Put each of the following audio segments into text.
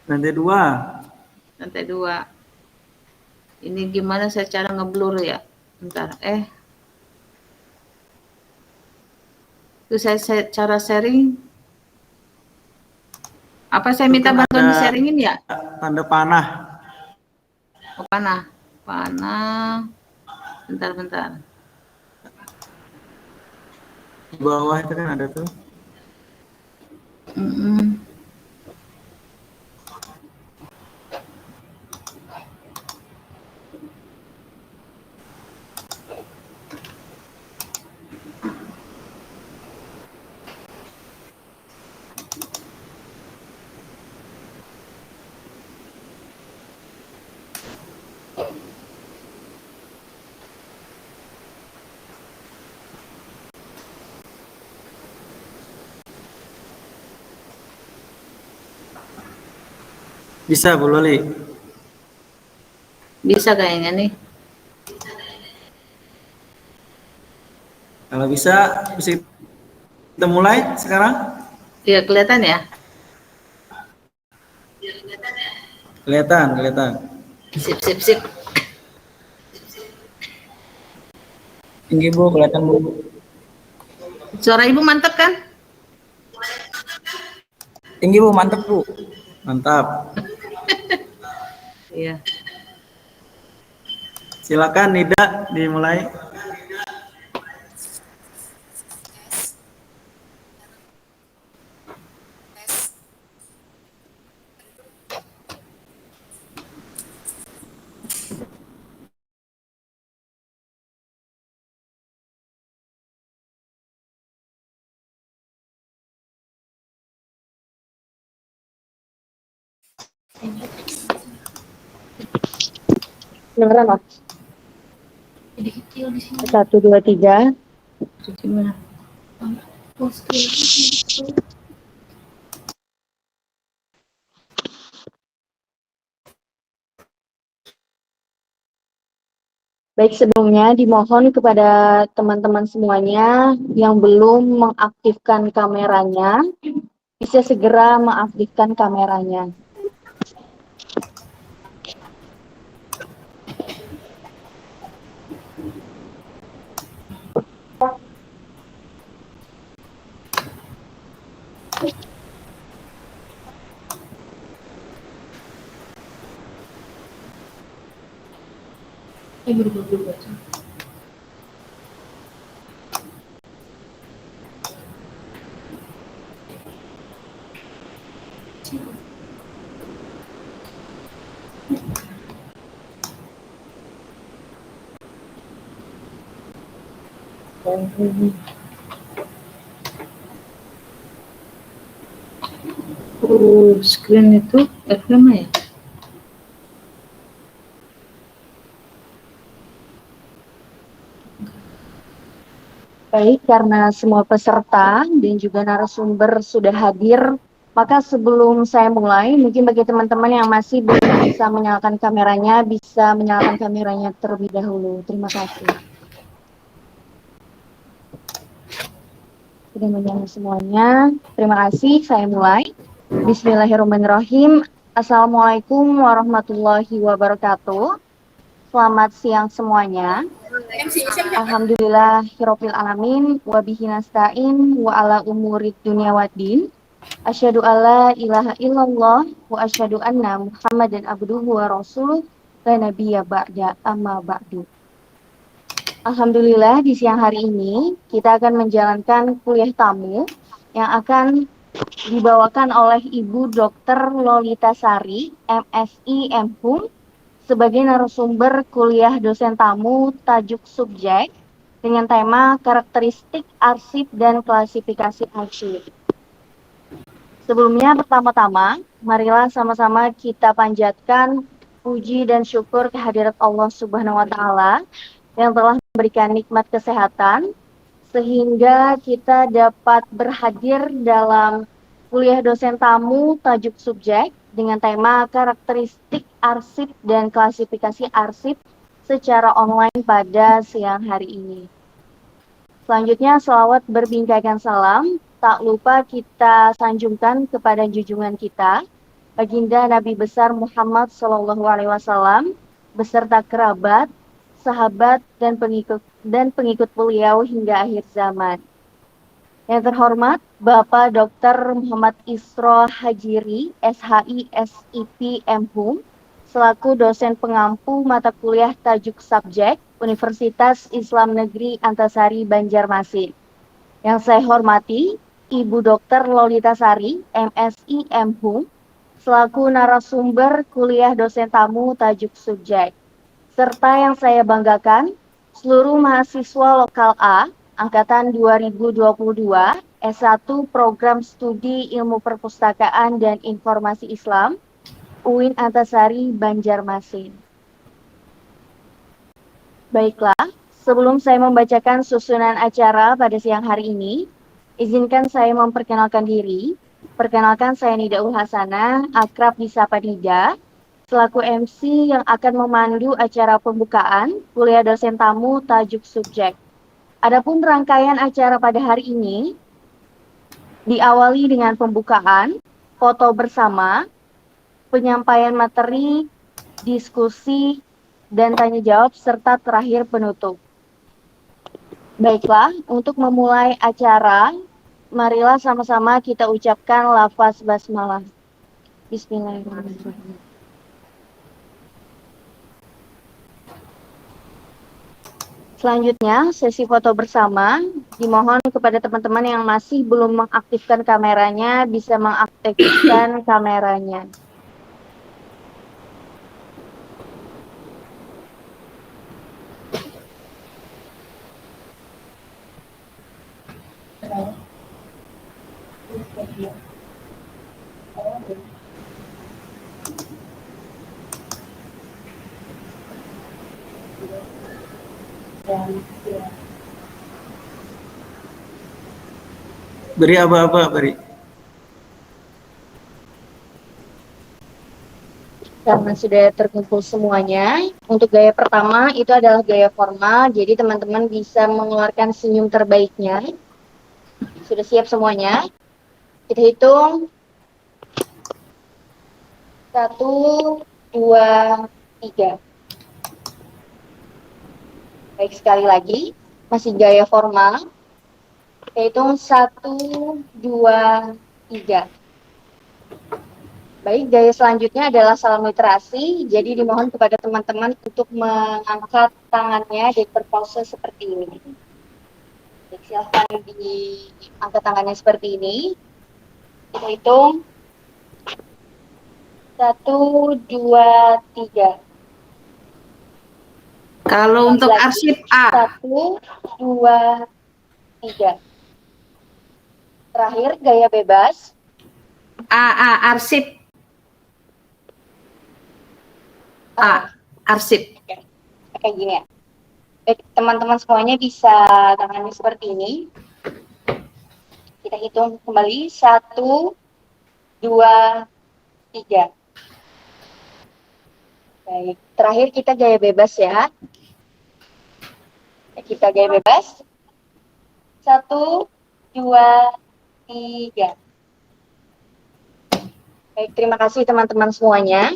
Lantai 2. Lantai 2. Ini gimana saya cara ngeblur ya? Bentar. Itu saya cara sharing. Apa saya minta Kan bantuan ada di sharingin ya? tanda panah. Oh, panah. Panah. Bentar. Di bawah itu kan ada tuh. Bisa Bu Loli? Bisa kayaknya nih. Kalau bisa kita mulai sekarang? Iya, kelihatan ya? Kelihatan. Sip. Tinggi Bu, kelihatan Bu. Suara Ibu mantap kan? Tinggi Bu, mantap Bu. Mantap. Iya. Silakan Nida dimulai. Dengeran Mas? Jadi kecil di sini. 1, 2, 3. Gimana? Baik, sebelumnya dimohon kepada teman-teman semuanya yang belum mengaktifkan kameranya, bisa segera mengaktifkan kameranya. Baca. Screen itu F5 ya? Baik, karena semua peserta dan juga narasumber sudah hadir, maka sebelum saya mulai, mungkin bagi teman-teman yang masih belum bisa menyalakan kameranya, bisa menyalakan kameranya terlebih dahulu. Terima kasih. Sudah menyala semuanya. Terima kasih, saya mulai. Bismillahirrahmanirrahim. Assalamualaikum warahmatullahi wabarakatuh. Selamat siang semuanya. Alhamdulillahirabbil alamin wa bihi nasta'in wa ala umurid dunya waddin. Asyhadu alla ilaha illallah wa asyhadu anna Muhammadan abduhu wa rasuluh la nabiyya ba'da amma ba'du. Alhamdulillah di siang hari ini kita akan menjalankan kuliah tamu yang akan dibawakan oleh Ibu Dr. Lolita Sari, MSI MHum, sebagai narasumber kuliah dosen tamu tajuk subjek dengan tema karakteristik arsip dan klasifikasi arsip. Sebelumnya, pertama-tama, marilah sama-sama kita panjatkan puji dan syukur kehadirat Allah Subhanahu wa Ta'ala yang telah memberikan nikmat kesehatan, sehingga kita dapat berhadir dalam kuliah dosen tamu tajuk subjek dengan tema karakteristik arsip dan klasifikasi arsip secara online pada siang hari ini. Selanjutnya, selawat berbingkaikan salam, tak lupa kita sanjungkan kepada junjungan kita, Baginda Nabi besar Muhammad SAW beserta kerabat, sahabat dan pengikut beliau hingga akhir zaman. Yang terhormat Bapak Dr. Muhammad Isro Hajiri, SHI SIP MHUM, selaku dosen pengampu mata kuliah tajuk subjek Universitas Islam Negeri Antasari Banjarmasin. Yang saya hormati Ibu Dr. Lolita Sari, MSI MHUM, selaku narasumber kuliah dosen tamu tajuk subjek. Serta yang saya banggakan, seluruh mahasiswa lokal A, Angkatan 2022, S1 Program Studi Ilmu Perpustakaan dan Informasi Islam, UIN Antasari Banjarmasin. Baiklah, sebelum saya membacakan susunan acara pada siang hari ini, izinkan saya memperkenalkan diri. Perkenalkan, saya Nida Ulhasana, akrab disapa Nida, selaku MC yang akan memandu acara pembukaan kuliah dosen tamu tajuk subjek. Adapun rangkaian acara pada hari ini diawali dengan pembukaan, foto bersama, penyampaian materi, diskusi, dan tanya jawab, serta terakhir penutup. Baiklah, untuk memulai acara, marilah sama-sama kita ucapkan lafaz basmalah. Bismillahirrahmanirrahim. Selanjutnya, sesi foto bersama. Dimohon kepada teman-teman yang masih belum mengaktifkan kameranya, bisa mengaktifkan kameranya. Beri apa-apa, beri. Karena sudah terkumpul semuanya, untuk gaya pertama itu adalah gaya formal, jadi teman-teman bisa mengeluarkan senyum terbaiknya. Sudah siap semuanya? Kita hitung. 1, 2, 3. Baik, sekali lagi, masih gaya formal. Kita hitung 1, 2, 3. Baik, gaya selanjutnya adalah salam literasi. Jadi dimohon kepada teman-teman untuk mengangkat tangannya dan berpose seperti ini. Baik, silahkan diangkat tangannya seperti ini. Kita hitung. 1, 2, 3. Kalau untuk arsip A. 1, 2, 3. Terakhir, gaya bebas. Arsip. Arsip. Kayak gini ya. Baik, teman-teman semuanya bisa tangannya seperti ini. Kita hitung kembali. 1, 2, 3. Baik, terakhir kita gaya bebas ya. Kita gaya bebas. 1, 2, 3. Baik, terima kasih teman-teman semuanya.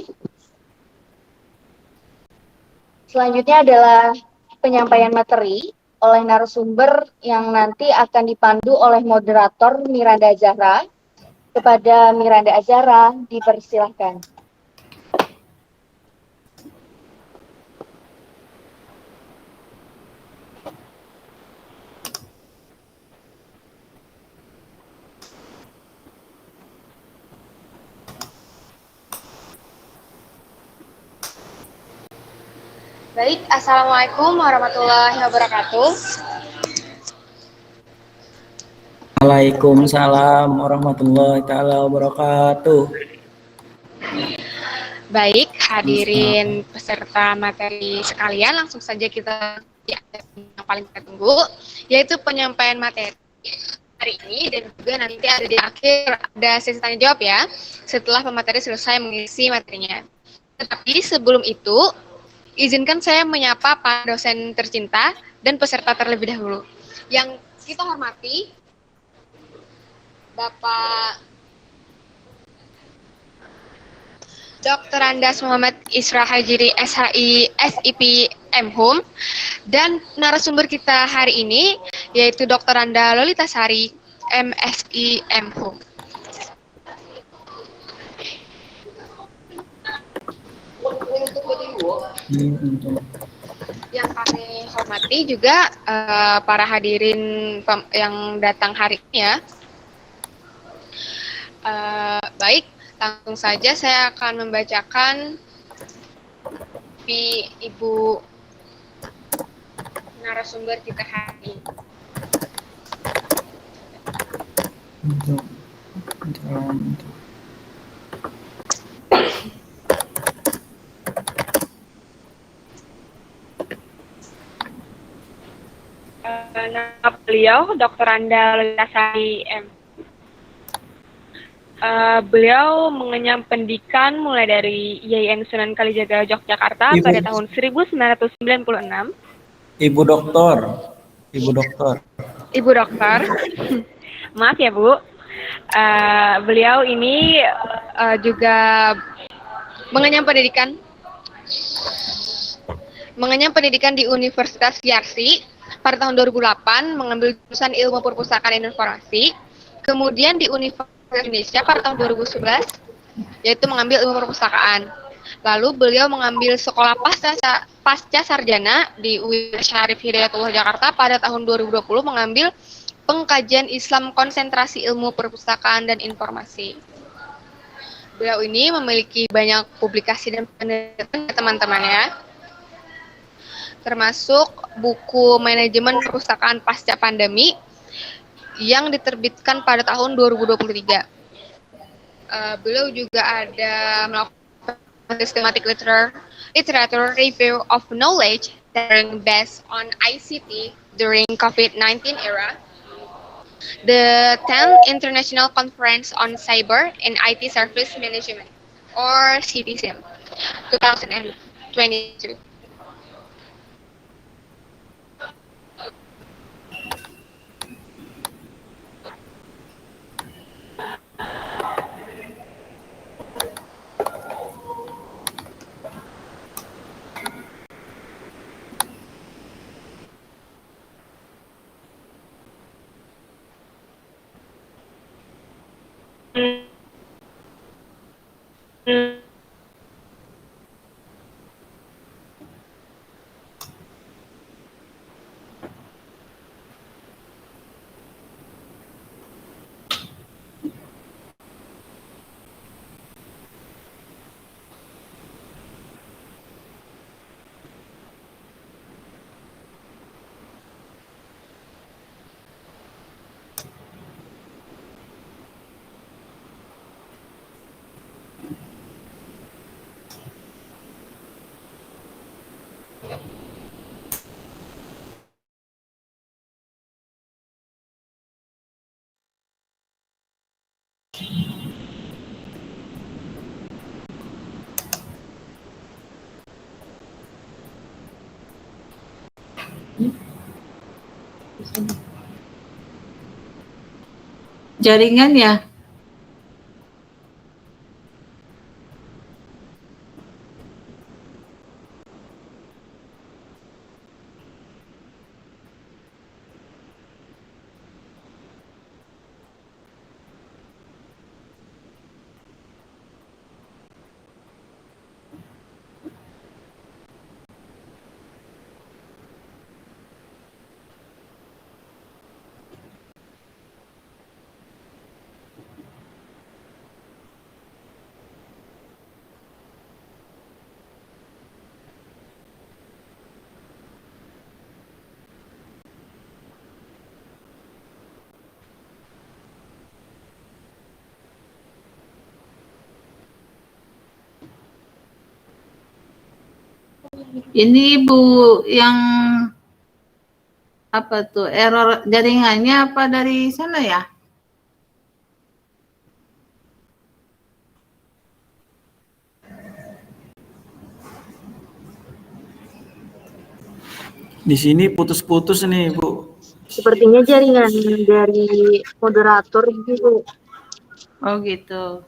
Selanjutnya adalah penyampaian materi oleh narasumber yang nanti akan dipandu oleh moderator Miranda Azahra. Kepada Miranda Azahra, dipersilahkan. Baik, Assalamualaikum warahmatullahi wabarakatuh. Waalaikumsalam warahmatullahi taala wabarakatuh. Baik, hadirin peserta materi sekalian, langsung saja kita yang paling kita tunggu, yaitu penyampaian materi hari ini, dan juga nanti ada di akhir ada sesi tanya jawab ya, setelah pemateri selesai mengisi materinya. Tetapi sebelum itu, izinkan saya menyapa para dosen tercinta dan peserta terlebih dahulu. Yang kita hormati, Bapak Dr. Andas Muhammad Isra Hajiri SHI SIP M.Hum, dan narasumber kita hari ini yaitu Dr. Anda Lolitasari MSI M.Hum. Yang kami hormati juga para hadirin yang datang hari ini ya. Baik, langsung saja saya akan membacakan Ibu narasumber kita hari ini. Nama beliau Dr. Anda Lolitasari M. Beliau mengenyam pendidikan mulai dari IAIN Sunan Kalijaga Yogyakarta pada tahun 1996. Ibu doktor. Maaf ya Bu. Beliau ini juga mengenyam pendidikan di Universitas Yarsi pada tahun 2008, mengambil jurusan Ilmu Perpustakaan dan Informasi. Kemudian di Universitas Indonesia pada tahun 2011, yaitu mengambil Ilmu Perpustakaan. Lalu beliau mengambil sekolah pasca sarjana di UIN Syarif Hidayatullah Jakarta pada tahun 2020, mengambil Pengkajian Islam Konsentrasi Ilmu Perpustakaan dan Informasi. Beliau ini memiliki banyak publikasi dan penelitian teman-temannya, termasuk buku Manajemen Perpustakaan Pasca Pandemi yang diterbitkan pada tahun 2023. Beliau juga ada melakukan systematic literature review of knowledge sharing based on ICT during COVID-19 era, the 10th International Conference on Cyber and IT Service Management, or CITISM, 2022. Jaringan ya? Ini Bu yang apa tuh, error jaringannya apa dari sana ya? Di sini putus-putus nih, Bu. Sepertinya jaringan dari moderator gitu. Oh gitu.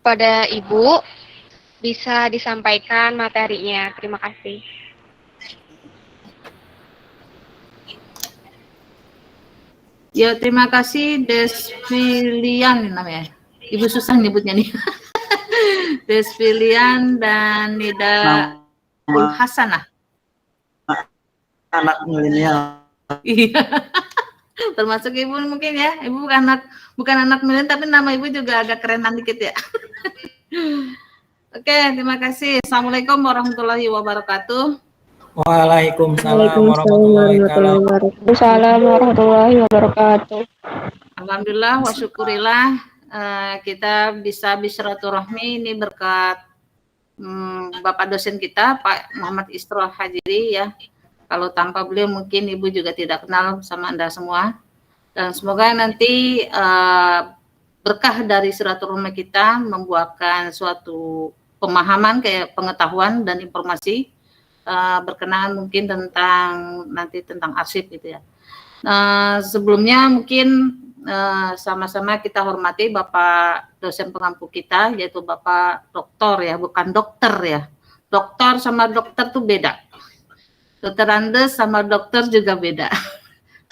pada Ibu. Bisa disampaikan materinya. Terima kasih. Ya, terima kasih Desfilian namanya. Ibu susah nyebutnya nih. Desfilian dan Nida Nama Hasanah. anak milenial. Iya. Termasuk ibu mungkin ya. Ibu bukan anak milenial tapi nama ibu juga agak kerenan dikit ya. Oke, terima kasih. Assalamualaikum warahmatullahi wabarakatuh. Waalaikumsalam warahmatullahi wabarakatuh. Waalaikumsalam warahmatullahi wabarakatuh. Alhamdulillah wa syukurillah kita bisa bersilaturahmi ini berkat Bapak dosen kita Pak Muhammad Istroh Hajiri ya. Kalau tanpa beliau mungkin Ibu juga tidak kenal sama Anda semua. Dan semoga nanti berkah dari silaturahmi kita membuahkan suatu pemahaman kayak pengetahuan dan informasi berkenaan mungkin tentang arsip gitu ya. Sebelumnya mungkin sama-sama kita hormati Bapak dosen pengampu kita yaitu Bapak Doktor ya, bukan dokter ya. Dokter sama dokter tuh beda. Dokter Andes sama dokter juga beda.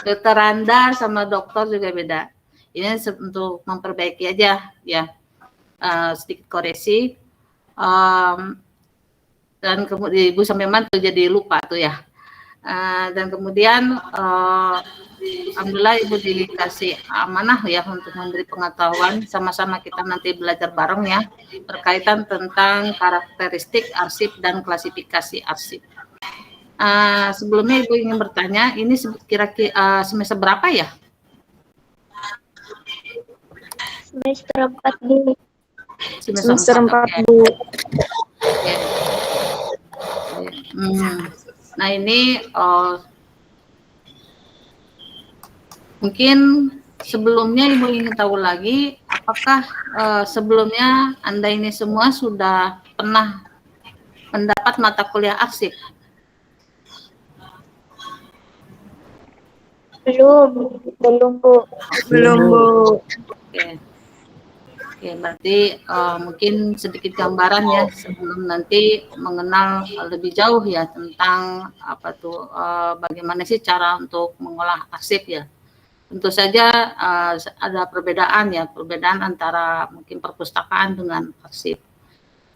Dokter Anda sama dokter juga beda. Ini untuk memperbaiki aja ya, sedikit koreksi. Dan kemudian Ibu sampai mantu jadi lupa tuh ya. Dan kemudian alhamdulillah Ibu dikasih amanah ya untuk memberi pengetahuan, sama-sama kita nanti belajar bareng ya berkaitan tentang karakteristik arsip dan klasifikasi arsip. Sebelumnya Ibu ingin bertanya, ini kira-kira semester berapa ya? Semester 4 Bu. Semester 4 Bu. Okay. Nah ini mungkin sebelumnya Ibu ingin tahu lagi, apakah sebelumnya Anda ini semua sudah pernah mendapat mata kuliah arsip? Belum Bu. Oke. Oke, berarti mungkin sedikit gambaran ya sebelum nanti mengenal lebih jauh ya tentang bagaimana sih cara untuk mengolah arsip ya. Tentu saja ada perbedaan antara mungkin perpustakaan dengan arsip.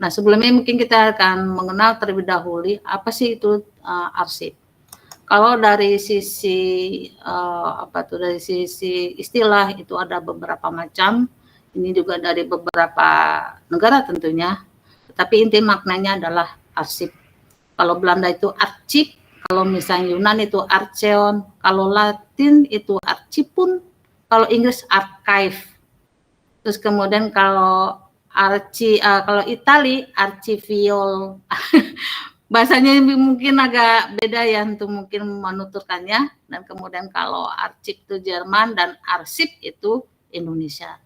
Nah, sebelumnya mungkin kita akan mengenal terlebih dahulu apa sih itu arsip. Kalau dari sisi dari sisi istilah itu ada beberapa macam. Ini juga dari beberapa negara tentunya. Tapi inti maknanya adalah arsip. Kalau Belanda itu archip, kalau misalnya Yunani itu archeon, kalau Latin itu archipun, kalau Inggris archive. Terus kemudian kalau kalau Itali archiviol. Bahasanya mungkin agak beda ya untuk mungkin menuturkannya. Dan kemudian kalau arsip itu Jerman dan arsip itu Indonesia.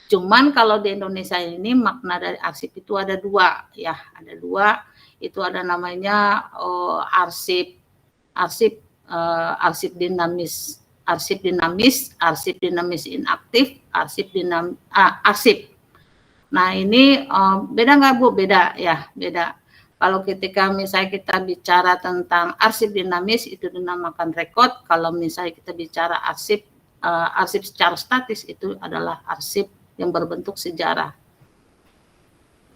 Cuman kalau di Indonesia ini makna dari arsip itu ada dua ya, ada dua. Itu ada namanya arsip dinamis, arsip dinamis inaktif, arsip. Nah ini beda nggak Bu? Beda ya, beda. Kalau ketika misalnya kita bicara tentang arsip dinamis itu dinamakan rekod. Kalau misalnya kita bicara arsip secara statis itu adalah arsip yang berbentuk sejarah.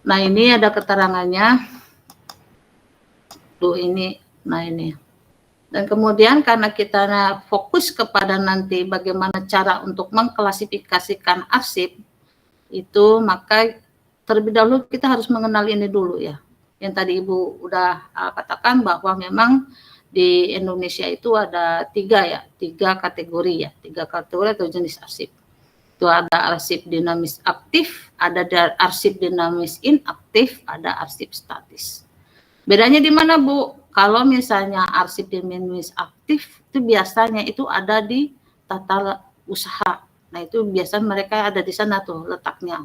Nah ini ada keterangannya. Ini. Dan kemudian karena kita fokus kepada nanti bagaimana cara untuk mengklasifikasikan arsip itu, maka terlebih dahulu kita harus mengenal ini dulu ya. Yang tadi Ibu udah katakan bahwa memang di Indonesia itu ada tiga kategori atau jenis arsip. Itu ada arsip dinamis aktif, ada arsip dinamis inaktif, ada arsip statis. Bedanya di mana Bu? Kalau misalnya arsip dinamis aktif itu biasanya itu ada di tata usaha. Nah itu biasanya mereka ada di sana tuh letaknya.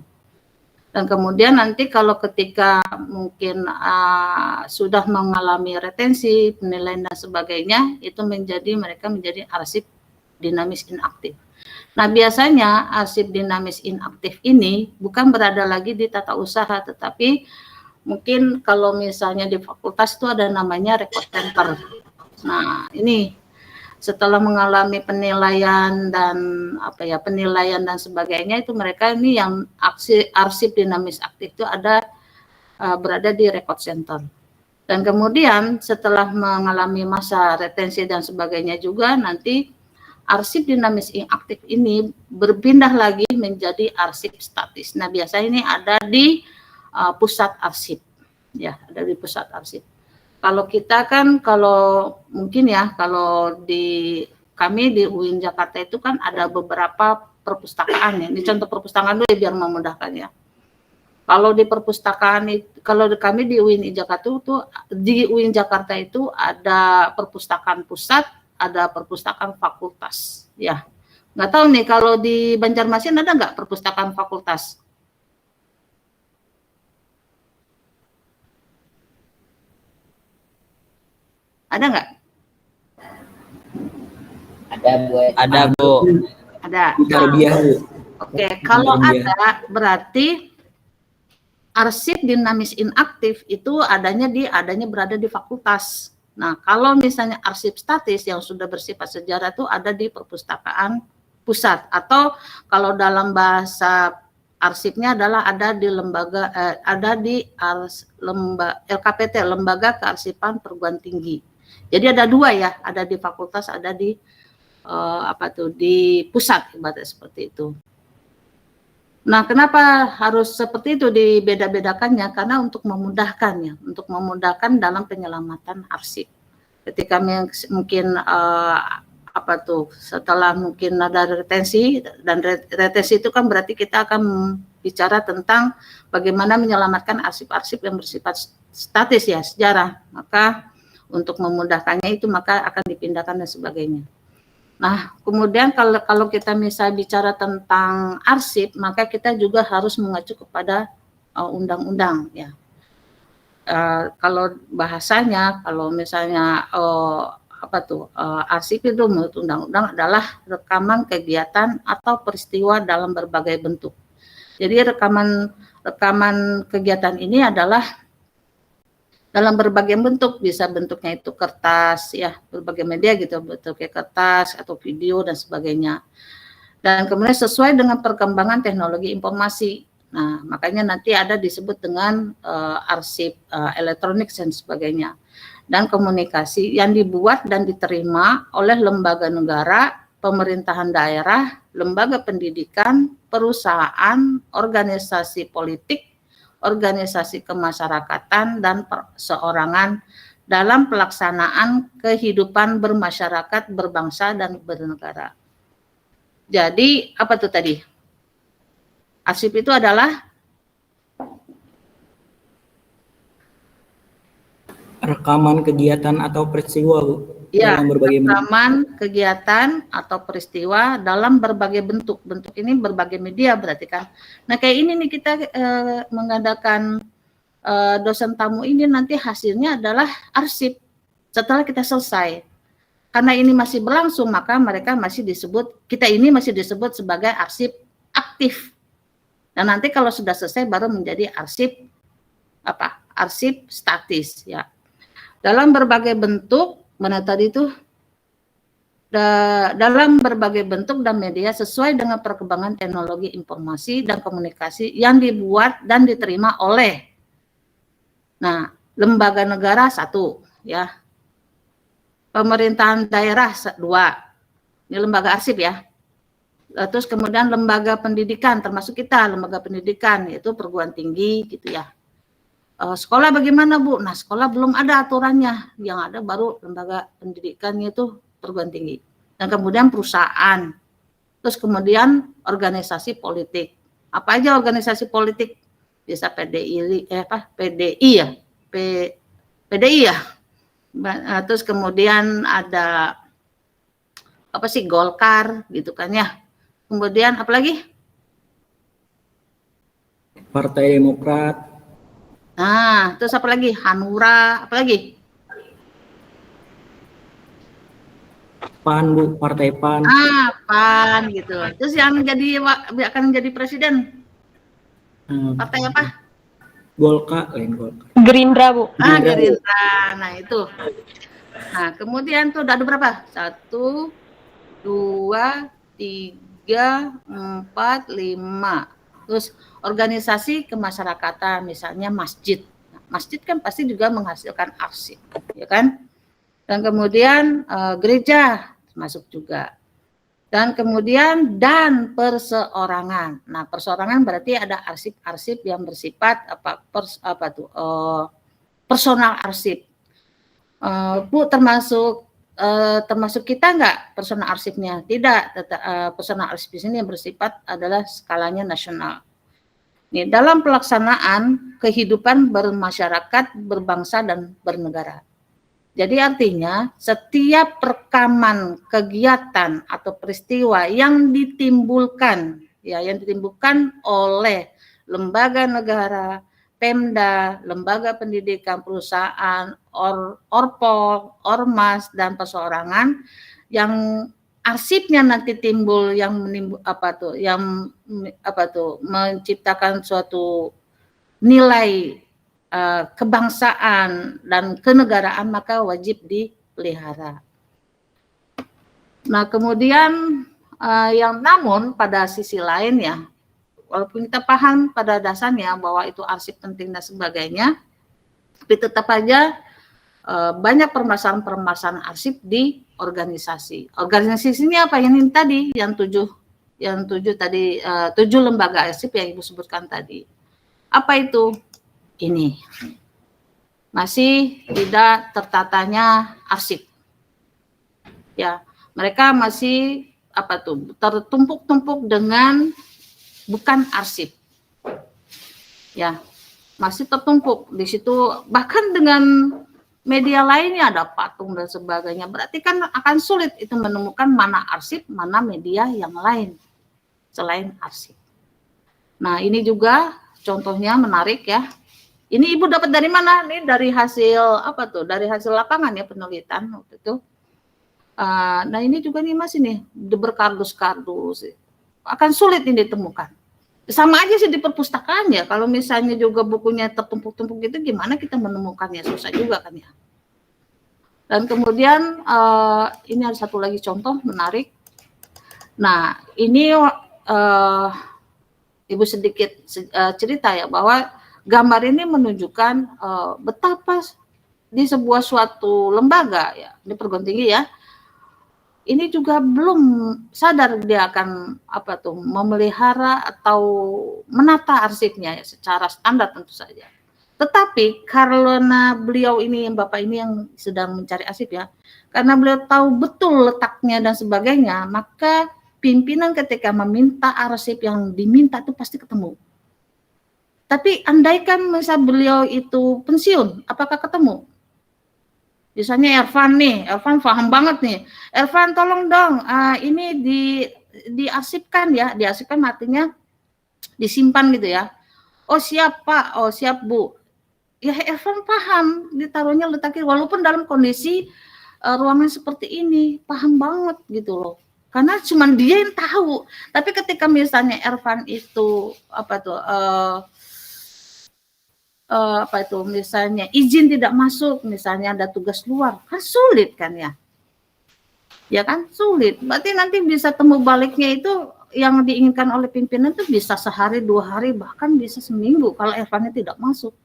Dan kemudian nanti kalau ketika mungkin sudah mengalami retensi, penilaian dan sebagainya, itu mereka menjadi arsip dinamis inaktif. Nah, biasanya arsip dinamis inaktif ini bukan berada lagi di tata usaha, tetapi mungkin kalau misalnya di fakultas itu ada namanya record center. Nah, ini setelah mengalami penilaian dan penilaian dan sebagainya, itu mereka ini yang arsip dinamis aktif itu ada berada di record center. Dan kemudian setelah mengalami masa retensi dan sebagainya juga, nanti arsip dinamis inaktif ini berpindah lagi menjadi arsip statis. Nah, biasanya ini ada di pusat arsip, ya, ada di pusat arsip. Kalau kita kan, kalau mungkin ya, kalau di kami di UIN Jakarta itu kan ada beberapa perpustakaan ya. Ini contoh perpustakaan dulu ya, biar memudahkan ya. Kalau di perpustakaan itu, kalau kami di UIN Jakarta itu, di UIN Jakarta itu ada perpustakaan pusat, ada perpustakaan fakultas, ya. Nggak tahu nih kalau di Banjarmasin ada nggak perpustakaan fakultas? Ada nggak? Ada Bu. Ada Bu. Ada. Tarbiyah, Bu. Oke, kalau Tarbiyah. ada berarti arsip dinamis inaktif itu adanya berada di fakultas. Nah, kalau misalnya arsip statis yang sudah bersifat sejarah itu ada di perpustakaan pusat, atau kalau dalam bahasa arsipnya adalah ada di lembaga LKPT, Lembaga Kearsipan Perguruan Tinggi. Jadi ada dua ya, ada di fakultas, ada di di pusat, ibaratnya seperti itu. Nah, kenapa harus seperti itu dibeda-bedakannya? Karena untuk memudahkannya, untuk memudahkan dalam penyelamatan arsip. Ketika mungkin setelah mungkin ada retensi, dan retensi itu kan berarti kita akan bicara tentang bagaimana menyelamatkan arsip-arsip yang bersifat statis ya, sejarah. Maka untuk memudahkannya itu maka akan dipindahkan dan sebagainya. Nah, kemudian kalau kita misal bicara tentang arsip, maka kita juga harus mengacu kepada undang-undang ya. Kalau bahasanya, kalau misalnya arsip itu menurut undang-undang adalah rekaman kegiatan atau peristiwa dalam berbagai bentuk. Jadi rekaman kegiatan ini adalah dalam berbagai bentuk, bisa bentuknya itu kertas ya, berbagai media gitu, bentuknya kertas atau video dan sebagainya. Dan kemudian sesuai dengan perkembangan teknologi informasi. Nah, makanya nanti ada disebut dengan arsip elektronik dan sebagainya. Dan komunikasi yang dibuat dan diterima oleh lembaga negara, pemerintahan daerah, lembaga pendidikan, perusahaan, organisasi politik, organisasi kemasyarakatan, dan perseorangan dalam pelaksanaan kehidupan bermasyarakat, berbangsa, dan bernegara. Jadi, apa tuh tadi? Arsip itu adalah Rekaman kegiatan atau peristiwa, Bu. ya, Dalam berbagai bentuk. rekaman kegiatan atau peristiwa dalam berbagai bentuk. Bentuk ini berbagai media berarti kan. Nah, kayak ini nih kita mengadakan dosen tamu ini nanti hasilnya adalah arsip setelah kita selesai. Karena ini masih berlangsung, maka mereka masih disebut sebagai arsip aktif. Dan nanti kalau sudah selesai baru menjadi arsip arsip statis ya. Dalam berbagai bentuk, mana tadi itu? Dalam berbagai bentuk dan media sesuai dengan perkembangan teknologi informasi dan komunikasi yang dibuat dan diterima oleh lembaga negara 1 ya. Pemerintahan daerah 2. Ini lembaga arsip ya. Terus kemudian lembaga pendidikan, termasuk kita lembaga pendidikan, yaitu perguruan tinggi gitu ya. Sekolah bagaimana Bu? Nah, sekolah belum ada aturannya, yang ada baru lembaga pendidikannya itu perguruan tinggi. Dan kemudian perusahaan, terus kemudian organisasi politik. Apa aja organisasi politik? Bisa PDI ya, PDI ya. Terus kemudian ada Golkar gitu kan ya. Kemudian apa lagi? Partai Demokrat. Nah, terus apa lagi? Hanura, apa lagi? PAN Bu, Partai PAN. PAN gitu. Terus yang akan jadi presiden partai apa? Golkar, lain Golkar. Gerindra, Bu. Gerindra. Nah itu. Nah kemudian tuh ada berapa? 1, 2, 3, 4, 5. Terus organisasi kemasyarakatan, misalnya masjid. Nah, masjid kan pasti juga menghasilkan arsip, ya kan? Dan kemudian gereja masuk juga. Dan kemudian perseorangan. Nah, perseorangan berarti ada arsip-arsip yang bersifat personal arsip. Bu, termasuk kita nggak personal arsipnya? Tidak, personal arsip di sini yang bersifat adalah skalanya nasional. Nih, dalam pelaksanaan kehidupan bermasyarakat, berbangsa dan bernegara. Jadi artinya setiap rekaman kegiatan atau peristiwa yang ditimbulkan oleh lembaga negara, Pemda, lembaga pendidikan, perusahaan, Orpol, Ormas dan perseorangan yang arsipnya nanti timbul yang menciptakan suatu nilai kebangsaan dan kenegaraan, maka wajib dipelihara. Nah, kemudian namun pada sisi lain ya, walaupun kita paham pada dasarnya bahwa itu arsip penting dan sebagainya, tapi tetap aja banyak permasalahan-permasalahan arsip di organisasi. Organisasi ini apa? Yang ini tadi, yang tujuh tadi, 7 lembaga arsip yang Ibu sebutkan tadi. Apa itu? Ini masih tidak tertatanya arsip. Ya, mereka masih tertumpuk-tumpuk dengan bukan arsip. Ya, masih tertumpuk di situ, bahkan dengan media lainnya ada patung dan sebagainya. Berarti kan akan sulit itu menemukan mana arsip, mana media yang lain selain arsip. Nah, ini juga contohnya menarik ya. Ini Ibu dapat dari mana? Ini dari hasil Dari hasil lapangan ya, penelitian waktu itu. Nah, ini juga nih masih nih berkardus-kardus. Akan sulit ini ditemukan. Sama aja sih di perpustakaan ya. Kalau misalnya juga bukunya tertumpuk-tumpuk gitu, gimana kita menemukannya? Susah juga kan ya. Dan kemudian ini ada satu lagi contoh menarik. Nah, ini Ibu sedikit cerita ya, bahwa gambar ini menunjukkan betapa di sebuah suatu lembaga ya, di perguruan tinggi ya, ini juga belum sadar dia akan memelihara atau menata arsipnya ya, secara standar tentu saja. Tetapi karena beliau ini, Bapak ini yang sedang mencari arsip ya, karena beliau tahu betul letaknya dan sebagainya, maka pimpinan ketika meminta arsip yang diminta itu pasti ketemu. Tapi andaikan misal beliau itu pensiun, apakah ketemu? Misalnya Ervan paham banget nih. Ervan tolong dong, ini diarsipkan ya, diarsipkan artinya disimpan gitu ya. Oh siap Pak, oh siap Bu. Ya Ervan paham, ditaruhnya letaknya walaupun dalam kondisi ruangan seperti ini, paham banget gitu loh. Karena cuma dia yang tahu. Tapi ketika misalnya Ervan itu misalnya izin tidak masuk, misalnya ada tugas luar, kan sulit kan ya. Ya kan sulit. Berarti nanti bisa temu baliknya itu yang diinginkan oleh pimpinan itu bisa sehari, 2 hari, bahkan bisa seminggu kalau Ervannya tidak masuk.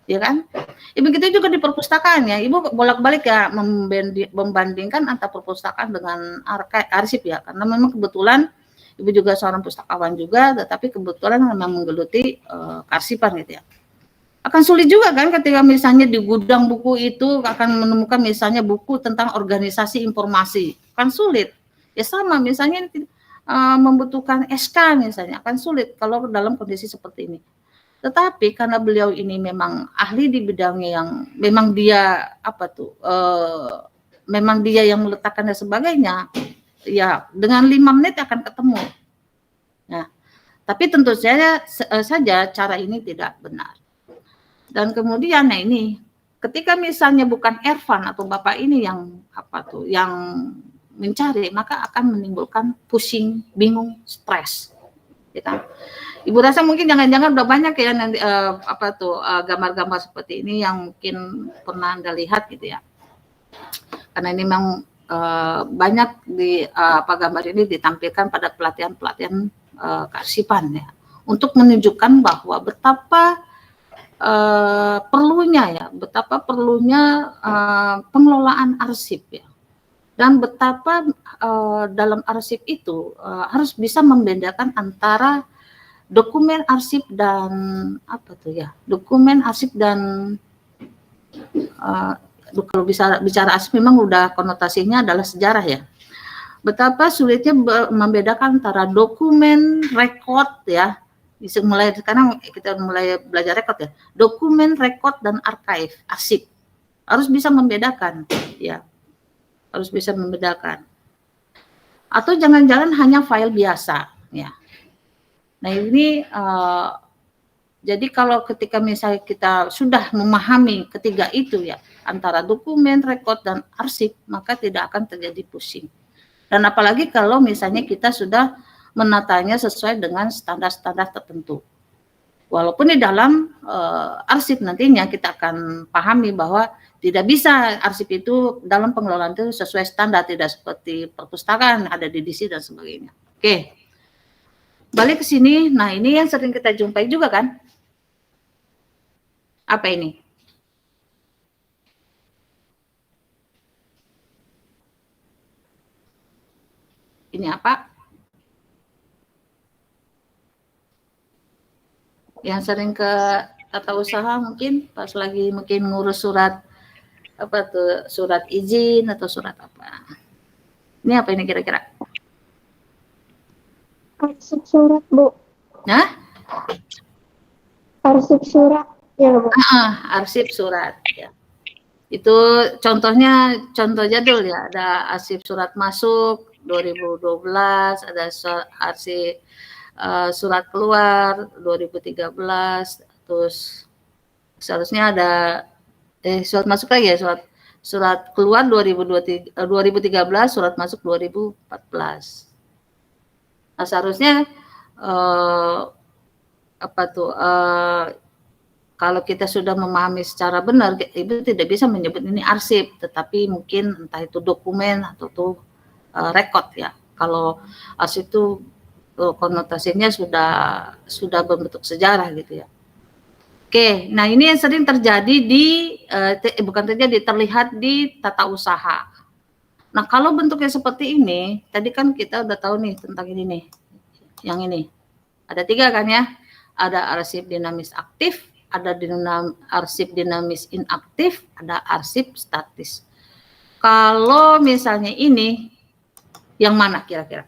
Ya kan? Begitu juga di perpustakaan ya. Ibu bolak-balik ya membandingkan antara perpustakaan dengan arsip ya. Karena memang kebetulan Ibu juga seorang pustakawan juga, tetapi kebetulan memang menggeluti kearsipan gitu ya. Akan sulit juga kan ketika misalnya di gudang buku itu akan menemukan misalnya buku tentang organisasi informasi, kan sulit. Ya sama misalnya membutuhkan SK misalnya, akan sulit kalau dalam kondisi seperti ini. Tetapi karena beliau ini memang ahli di bidangnya yang memang dia memang dia yang meletakkan dan sebagainya, ya dengan 5 menit akan ketemu. Nah, tapi tentu saja cara ini tidak benar. Dan kemudian ini ketika misalnya bukan Ervan atau Bapak ini yang mencari, maka akan menimbulkan pusing, bingung, stres. Gitu. Ibu rasa mungkin jangan-jangan udah banyak ya nanti gambar-gambar seperti ini yang mungkin pernah Anda lihat gitu ya. Karena ini memang banyak di gambar ini ditampilkan pada pelatihan-pelatihan kearsipan ya, untuk menunjukkan bahwa betapa perlunya pengelolaan arsip ya, dan betapa dalam arsip itu harus bisa membedakan antara dokumen arsip dan dokumen arsip dan kalau bicara arsip memang udah konotasinya adalah sejarah ya. Betapa sulitnya membedakan antara dokumen rekod ya. Mulai sekarang kita mulai belajar rekod ya. Dokumen, rekod, dan arsip. Harus bisa membedakan ya. Harus bisa membedakan. Atau jangan-jangan hanya file biasa ya. Nah ini jadi kalau ketika misalnya kita sudah memahami ketiga itu ya, antara dokumen, rekod, dan arsip, maka tidak akan terjadi pusing. Dan apalagi kalau misalnya kita sudah menatanya sesuai dengan standar-standar tertentu. Walaupun di dalam arsip nantinya kita akan pahami bahwa tidak bisa arsip itu dalam pengelolaan itu sesuai standar, tidak seperti perpustakaan ada di DC dan sebagainya. Oke. Balik ke sini. Nah, ini yang sering kita jumpai juga kan? Apa ini? Ini apa? Yang sering ke tata usaha mungkin pas lagi mungkin ngurus surat surat izin atau surat apa? Ini apa ini kira-kira? Arsip surat, Bu. Nah? Arsip surat, ya Bu. Arsip surat. Ya. Itu contoh jadul ya. Ada arsip surat masuk 2012, ada arsip surat keluar 2013, terus seharusnya ada surat masuk lagi ya, surat keluar 2013, surat masuk 2014. Nah, seharusnya kalau kita sudah memahami secara benar, Ibu tidak bisa menyebut ini arsip, tetapi mungkin entah itu dokumen atau rekod ya. Kalau arsip itu konotasinya sudah berbentuk sejarah gitu ya. Oke, nah ini yang sering terjadi terlihat di tata usaha. Nah, kalau bentuknya seperti ini, tadi kan kita udah tahu nih tentang ini nih. Yang ini. Ada 3 kan ya? Ada arsip dinamis aktif, ada arsip dinamis inaktif, ada arsip statis. Kalau misalnya ini, yang mana kira-kira?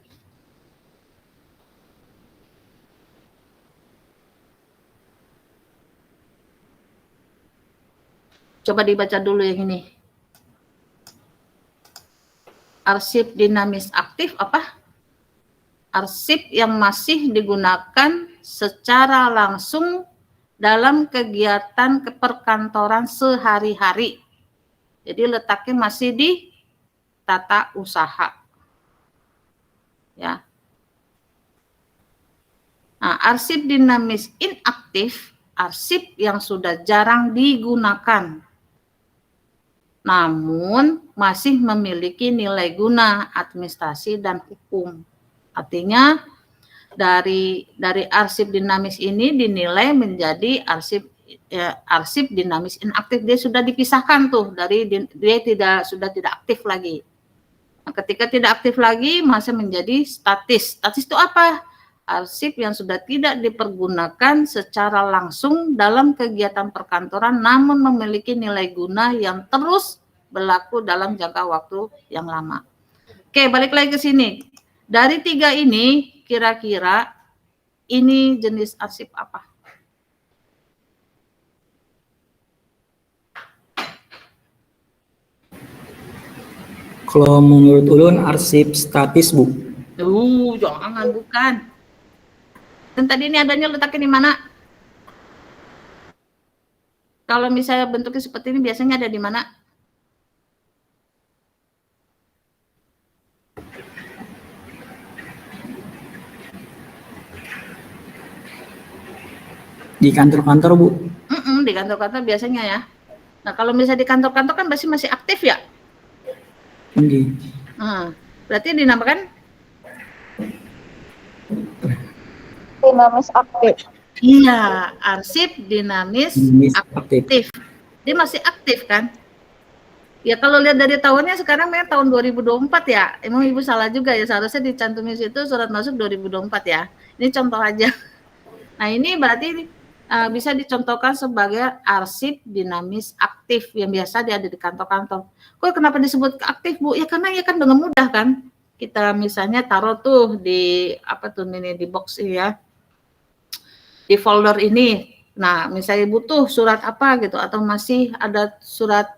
Coba dibaca dulu yang ini. Arsip dinamis aktif apa? Arsip yang masih digunakan secara langsung dalam kegiatan keperkantoran sehari-hari. Jadi letaknya masih di tata usaha. Ya. Nah, arsip dinamis inaktif, arsip yang sudah jarang digunakan, namun masih memiliki nilai guna administrasi dan hukum. Artinya dari arsip dinamis ini dinilai menjadi arsip dinamis inaktif. Dia sudah dipisahkan tuh dia sudah tidak aktif lagi. Nah, ketika tidak aktif lagi masih menjadi statis. Statis itu apa? Arsip yang sudah tidak dipergunakan secara langsung dalam kegiatan perkantoran namun memiliki nilai guna yang terus berlaku dalam jangka waktu yang lama. Oke, balik lagi ke sini. Dari 3 ini, kira-kira ini jenis arsip apa? Kalau menurut ulun arsip statis, Bu. Jangan, bukan. Dan tadi ini adanya letaknya di mana? Kalau misalnya bentuknya seperti ini biasanya ada di mana? Di kantor-kantor, Bu. Di kantor-kantor biasanya ya. Nah, kalau misalnya di kantor-kantor kan pasti masih aktif ya. Nah, berarti dinamakan Dinamis aktif. iya, arsip dinamis aktif. Dia masih aktif kan? Ya kalau lihat dari tahunnya sekarang memang tahun 2024 ya. Emang Ibu salah juga ya, seharusnya dicantumin situ surat masuk 2024 ya. Ini contoh aja. Nah, ini berarti bisa dicontohkan sebagai arsip dinamis aktif yang biasa ada di kantor-kantor. Kok kenapa disebut aktif, Bu? Ya karena ya kan dengan mudah kan. Kita misalnya taruh tuh di apa tuh ini di box ini ya. Di folder ini. Nah, misalnya butuh surat apa gitu atau masih ada surat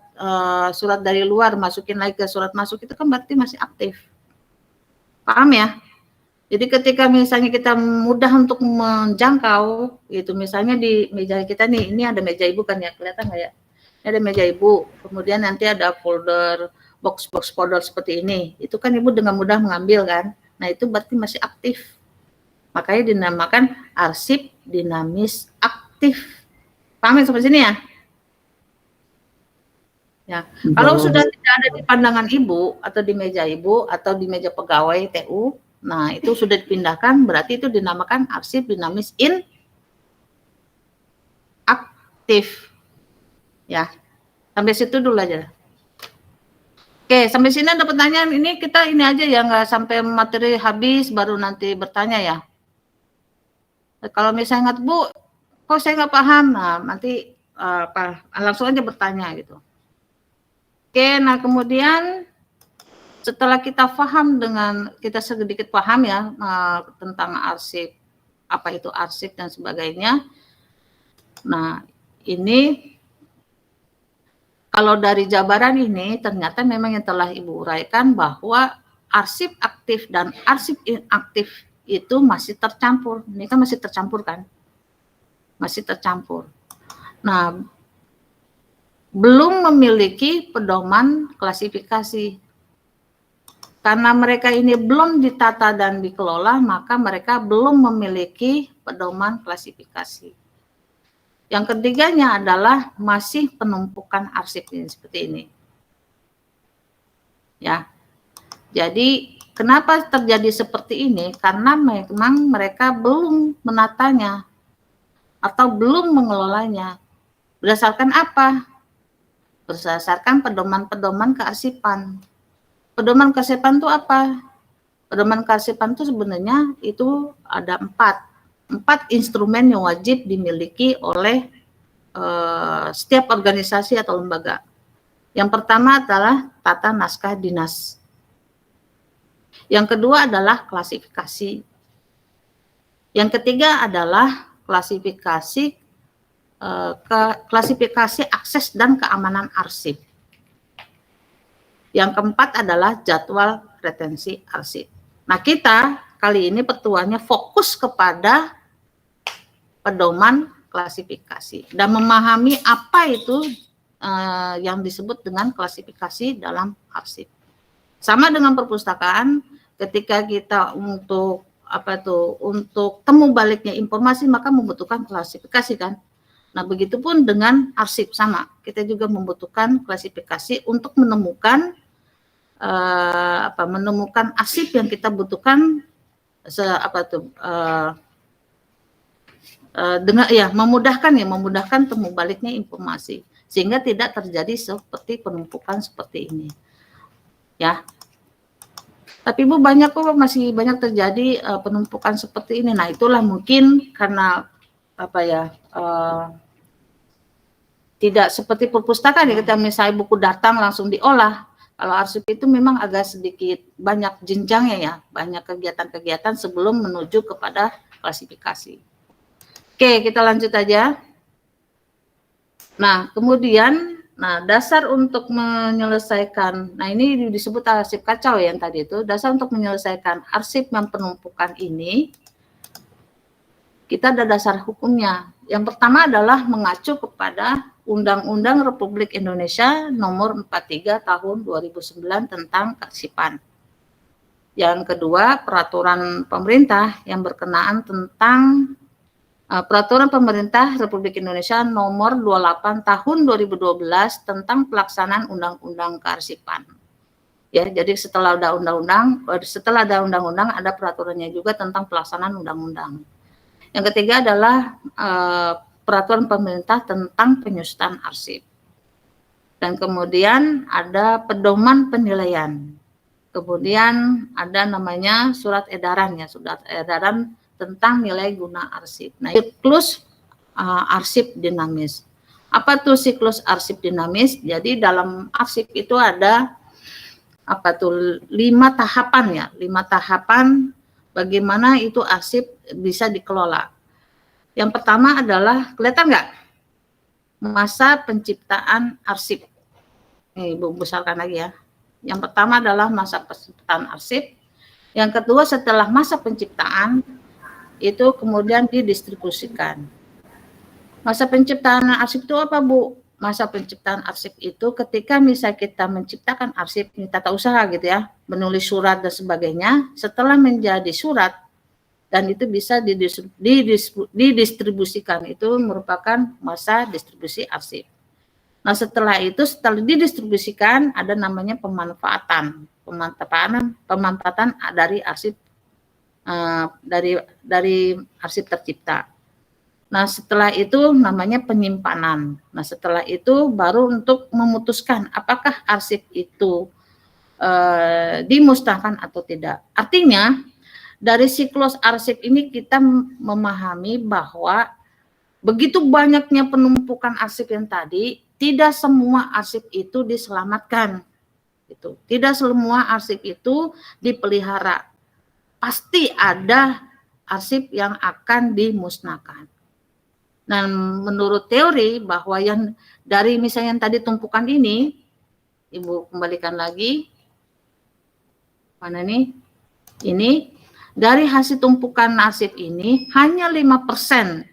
dari luar masukin lagi ke surat masuk, itu kan berarti masih aktif. Paham ya? Jadi ketika misalnya kita mudah untuk menjangkau, itu misalnya di meja kita nih, ini ada meja Ibu kan ya, kelihatan nggak ya? Ini ada meja Ibu, kemudian nanti ada folder, box-box folder seperti ini. Itu kan Ibu dengan mudah mengambil kan? Nah itu berarti masih aktif. Makanya dinamakan arsip dinamis aktif. Paham ya sampai sini ya? Ya, kalau sudah tidak ada di pandangan Ibu atau di meja Ibu atau di meja pegawai TU, nah itu sudah dipindahkan, berarti itu dinamakan arsip dinamis inaktif. Ya, sampai situ dulu aja. Oke, sampai sini ada pertanyaan. Ini kita ini aja ya, nggak sampai materi habis baru nanti bertanya ya. Kalau misalnya nggak, Bu, kok saya nggak paham, nah nanti langsung aja bertanya gitu. Oke, nah kemudian setelah kita paham kita sedikit paham ya tentang arsip, apa itu arsip dan sebagainya. Nah, ini kalau dari jabaran ini ternyata memang yang telah Ibu uraikan bahwa arsip aktif dan arsip inaktif itu masih tercampur. Ini kan masih tercampur kan? Masih tercampur. Nah, belum memiliki pedoman klasifikasi. Karena mereka ini belum ditata dan dikelola, maka mereka belum memiliki pedoman klasifikasi. Yang ketiganya adalah masih penumpukan arsip ini seperti ini. Ya. Jadi, kenapa terjadi seperti ini? Karena memang mereka belum menatanya atau belum mengelolanya. Berdasarkan apa? Berdasarkan pedoman-pedoman kearsipan. Pedoman kearsipan itu apa? Pedoman kearsipan itu sebenarnya itu ada empat instrumen yang wajib dimiliki oleh setiap organisasi atau lembaga. Yang pertama adalah tata naskah dinas. Yang kedua adalah klasifikasi. Yang ketiga adalah klasifikasi akses dan keamanan arsip. Yang keempat adalah jadwal retensi arsip. Nah, kita kali ini pertemuannya fokus kepada pedoman klasifikasi dan memahami apa itu yang disebut dengan klasifikasi dalam arsip. Sama dengan perpustakaan, ketika kita untuk temu baliknya informasi maka membutuhkan klasifikasi kan. Nah, begitupun dengan arsip sama. Kita juga membutuhkan klasifikasi untuk menemukan menemukan arsip yang kita butuhkan memudahkan temu baliknya informasi sehingga tidak terjadi seperti penumpukan seperti ini. Ya. Tapi Bu, banyak kok masih banyak terjadi penumpukan seperti ini. Nah, itulah mungkin karena tidak seperti perpustakaan ya, kita misalnya buku datang langsung diolah. Kalau arsip itu memang agak sedikit banyak jenjangnya ya, banyak kegiatan-kegiatan sebelum menuju kepada klasifikasi. Oke, kita lanjut aja. Nah, kemudian dasar untuk menyelesaikan, nah ini disebut arsip kacau ya yang tadi itu, dasar untuk menyelesaikan arsip yang penumpukan ini, kita ada dasar hukumnya. Yang pertama adalah mengacu kepada Undang-Undang Republik Indonesia Nomor 43 Tahun 2009 tentang kearsipan. Yang kedua, peraturan pemerintah yang berkenaan tentang Peraturan Pemerintah Republik Indonesia Nomor 28 Tahun 2012 tentang pelaksanaan Undang-Undang Kearsipan. Ya, jadi setelah ada undang-undang ada peraturannya juga tentang pelaksanaan undang-undang. Yang ketiga adalah peraturan pemerintah tentang penyusutan arsip. Dan kemudian ada pedoman penilaian. Kemudian ada namanya surat edaran tentang nilai guna arsip. Nah, siklus arsip dinamis. Apa tuh siklus arsip dinamis? Jadi dalam arsip itu ada 5 tahapan ya, 5 tahapan bagaimana itu arsip bisa dikelola. Yang pertama adalah, kelihatan nggak? Masa penciptaan arsip. Nih, Ibu besarkan lagi ya. Yang pertama adalah masa penciptaan arsip. Yang kedua setelah masa penciptaan, itu kemudian didistribusikan. Masa penciptaan arsip itu apa, Bu? Masa penciptaan arsip itu ketika misalnya kita menciptakan arsip, tata usaha gitu ya, menulis surat dan sebagainya, setelah menjadi surat dan itu bisa didistribusikan, itu merupakan masa distribusi arsip. Nah, setelah didistribusikan ada namanya pemanfaatan dari arsip dari arsip tercipta. Nah, setelah itu namanya penyimpanan. Nah, setelah itu baru untuk memutuskan apakah arsip itu dimusnahkan atau tidak. Artinya, dari siklus arsip ini kita memahami bahwa begitu banyaknya penumpukan arsip yang tadi, tidak semua arsip itu diselamatkan. Tidak semua arsip itu dipelihara. Pasti ada arsip yang akan dimusnahkan. Dan menurut teori bahwa yang dari misalnya yang tadi tumpukan ini, Ibu kembalikan lagi, mana nih? Ini dari hasil tumpukan arsip ini hanya 5%,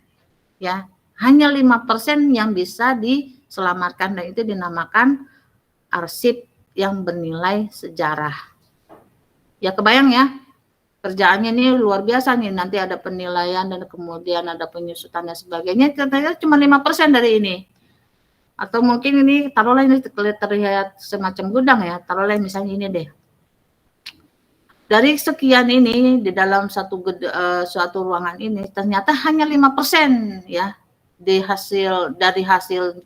ya, hanya 5% yang bisa diselamatkan, dan itu dinamakan arsip yang bernilai sejarah. Ya, kebayang ya? Kerjaannya ini luar biasa nih, nanti ada penilaian dan kemudian ada penyusutan dan sebagainya, ternyata cuma 5% dari ini. Atau mungkin ini, taruhlah ini terlihat semacam gudang ya, taruhlah misalnya ini deh. Dari sekian ini, di dalam suatu ruangan ini, ternyata hanya 5% ya, dari hasil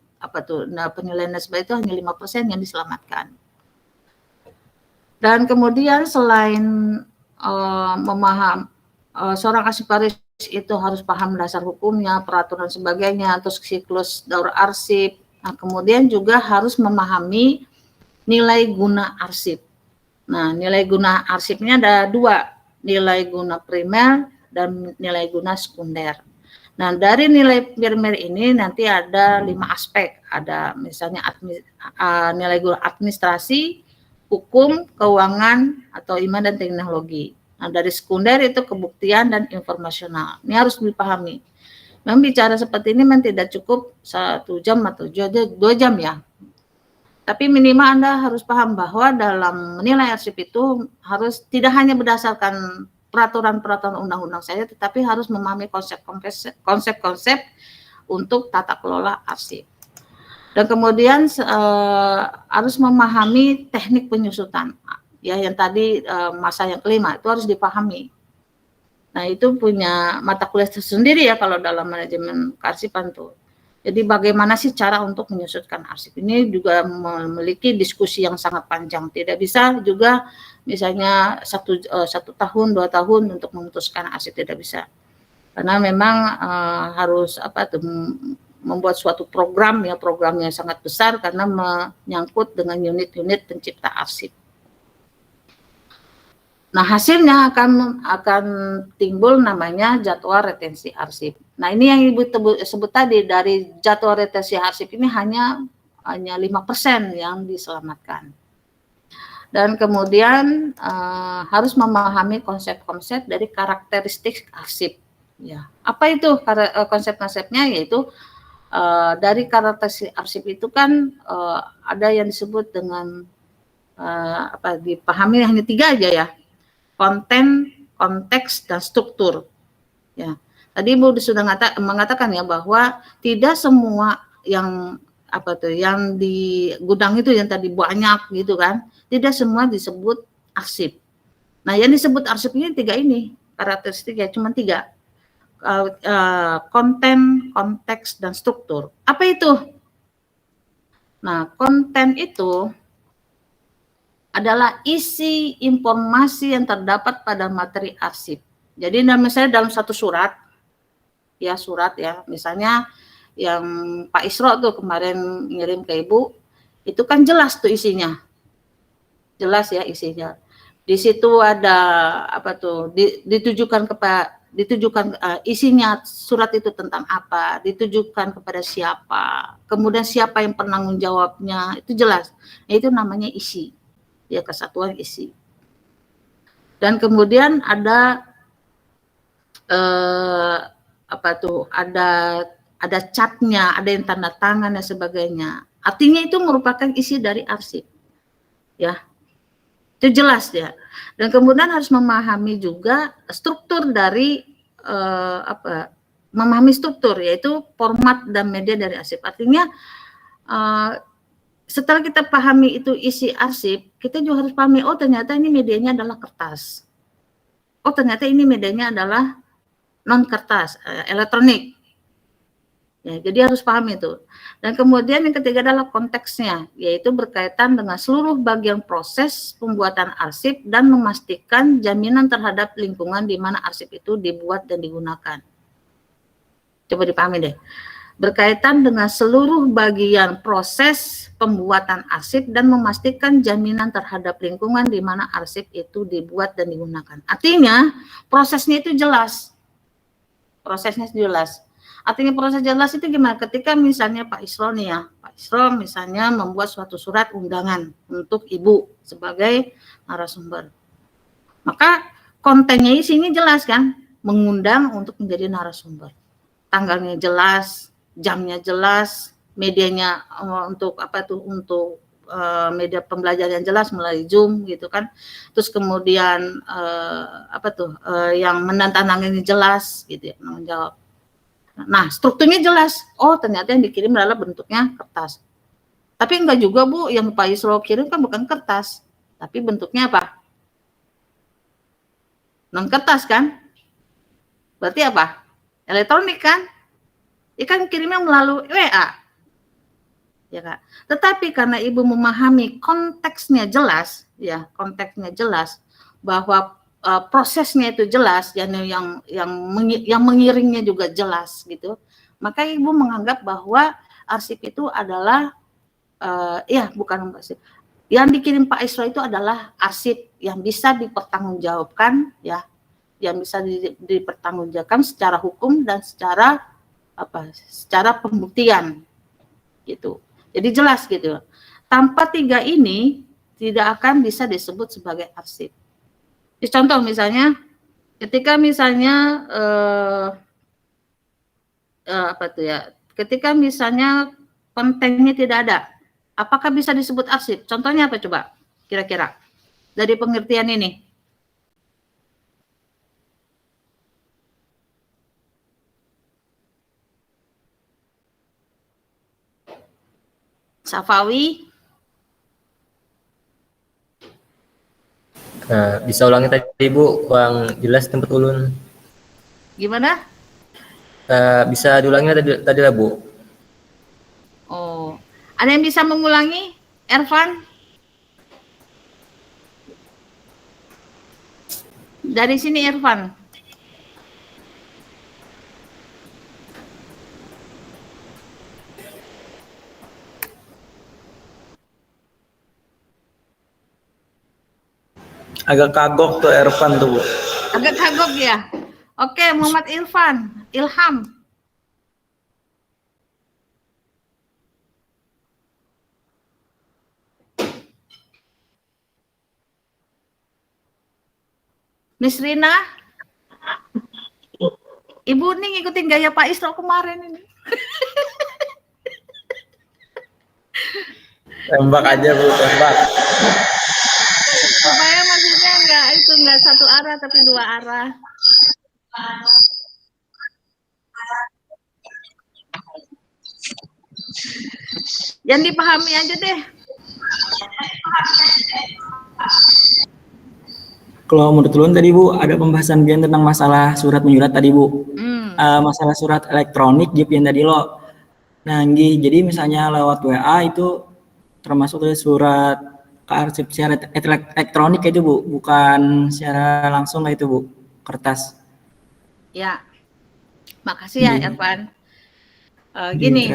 penilaian dan sebagainya itu hanya 5% yang diselamatkan. Dan kemudian selain seorang arsiparis itu harus paham dasar hukumnya, peraturan sebagainya, terus siklus daur arsip. Nah, kemudian juga harus memahami nilai guna arsip. Nah, nilai guna arsipnya ada 2, nilai guna primer dan nilai guna sekunder. Nah, dari nilai primer ini nanti ada 5 aspek, ada misalnya nilai guna administrasi, hukum, keuangan, atau iman dan teknologi. Nah, dari sekunder itu kebuktian dan informasional. Ini harus dipahami. Memang bicara seperti ini memang tidak cukup 1 jam atau 2 jam ya. Tapi minimal Anda harus paham bahwa dalam menilai arsip itu harus tidak hanya berdasarkan peraturan-peraturan undang-undang saja, tetapi harus memahami konsep-konsep untuk tata kelola arsip. Dan kemudian harus memahami teknik penyusutan, ya, yang tadi masa yang kelima itu harus dipahami. Nah, itu punya mata kuliah tersendiri ya kalau dalam manajemen kearsipan tuh. Jadi bagaimana sih cara untuk menyusutkan arsip? Ini juga memiliki diskusi yang sangat panjang. Tidak bisa juga misalnya 1 tahun, 2 tahun untuk memutuskan arsip, tidak bisa. Karena memang harus membuat suatu programnya sangat besar karena menyangkut dengan unit-unit pencipta arsip. Nah, hasilnya akan timbul namanya jadwal retensi arsip. Nah, ini yang Ibu sebut tadi, dari jadwal retensi arsip ini hanya 5% yang diselamatkan. Dan kemudian harus memahami konsep-konsep dari karakteristik arsip. Ya, apa itu konsep-konsepnya? Yaitu dari karakteristik arsip itu kan ada yang disebut dengan dipahami hanya 3 aja ya, konten, konteks, dan struktur. Ya, Tadi Ibu sudah mengatakan ya bahwa tidak semua yang yang di gudang itu yang tadi banyak gitu kan, tidak semua disebut arsip. Nah, yang disebut arsip ini 3 ini karakteristiknya, cuma 3. Konten, konteks, dan struktur. Apa itu? Nah, konten itu adalah isi informasi yang terdapat pada materi arsip. Jadi misalnya dalam satu surat, misalnya yang Pak Isro tuh kemarin ngirim ke Ibu, itu kan jelas tuh isinya. Jelas ya isinya. Di situ ada ditujukan isinya surat itu tentang apa, ditujukan kepada siapa, kemudian siapa yang penanggung jawabnya, itu jelas. Nah, itu namanya isi, ya, kesatuan isi. Dan kemudian ada ada catnya, ada yang tanda tangan dan sebagainya. Artinya itu merupakan isi dari arsip, ya. Itu jelas ya. Dan kemudian harus memahami juga struktur dari memahami struktur, yaitu format dan media dari arsip. Artinya setelah kita pahami itu isi arsip, kita juga harus pahami, oh ternyata ini medianya adalah kertas. Oh ternyata ini medianya adalah non kertas, elektronik. Ya, jadi harus paham itu. Dan kemudian yang ketiga adalah konteksnya, yaitu berkaitan dengan seluruh bagian proses pembuatan arsip dan memastikan jaminan terhadap lingkungan di mana arsip itu dibuat dan digunakan. Coba dipahami deh. Berkaitan dengan seluruh bagian proses pembuatan arsip dan memastikan jaminan terhadap lingkungan di mana arsip itu dibuat dan digunakan. Artinya prosesnya itu jelas. Prosesnya jelas. Artinya proses jelas itu gimana? Ketika misalnya Pak Isro nih ya, Pak Isro misalnya membuat suatu surat undangan untuk Ibu sebagai narasumber. Maka kontennya isinya jelas kan? Mengundang untuk menjadi narasumber. Tanggalnya jelas, jamnya jelas, medianya untuk untuk media pembelajaran yang jelas melalui Zoom gitu kan. Terus kemudian yang menandatangani jelas gitu ya, menjawab. Nah, strukturnya jelas. Oh, ternyata yang dikirim adalah bentuknya kertas. Tapi enggak juga, Bu, yang Pak Isro kirim kan bukan kertas, tapi bentuknya apa? Non kertas kan? Berarti apa? Elektronik kan? Ikan kirimnya melalui WA. Ya, Kak. Tetapi karena Ibu memahami konteksnya jelas, ya, konteksnya jelas bahwa prosesnya itu jelas, yang mengiringnya juga jelas gitu, maka Ibu menganggap bahwa arsip itu adalah bukan arsip. Yang dikirim Pak Isro itu adalah arsip yang bisa dipertanggungjawabkan, ya, yang bisa dipertanggungjawabkan secara hukum dan secara pembuktian gitu. Jadi jelas gitu. Tanpa 3 ini tidak akan bisa disebut sebagai arsip. Contoh misalnya, ketika misalnya ketika misalnya kontennya tidak ada, apakah bisa disebut arsip? Contohnya apa coba? Kira-kira dari pengertian ini. Safawi. Nah, bisa ulangi tadi Bu, kurang jelas tempat ulun. Gimana? Bisa diulangi tadi lah Bu. Oh, ada yang bisa mengulangi? Ervan? Dari sini Ervan. Agak kagok tuh Ervan tuh, Bu. Agak kagok ya. Oke, Muhammad Ilham. Miss Rina. Ibu nih ngikutin gaya Pak Isro kemarin ini. Tembak aja, Bu, tembak. Supaya maksudnya enggak satu arah tapi 2 arah. Yang dipahami aja deh. Kalau menurut ulun tadi Bu, ada pembahasan biar tentang masalah surat menyurat tadi Bu. Masalah surat elektronik gitu yang tadi lo. Nah, jadi misalnya lewat WA itu termasuk dari surat ke arsip secara elektronik itu Bu, bukan secara langsung itu Bu, kertas. Ya, makasih ya Irfan. Gini,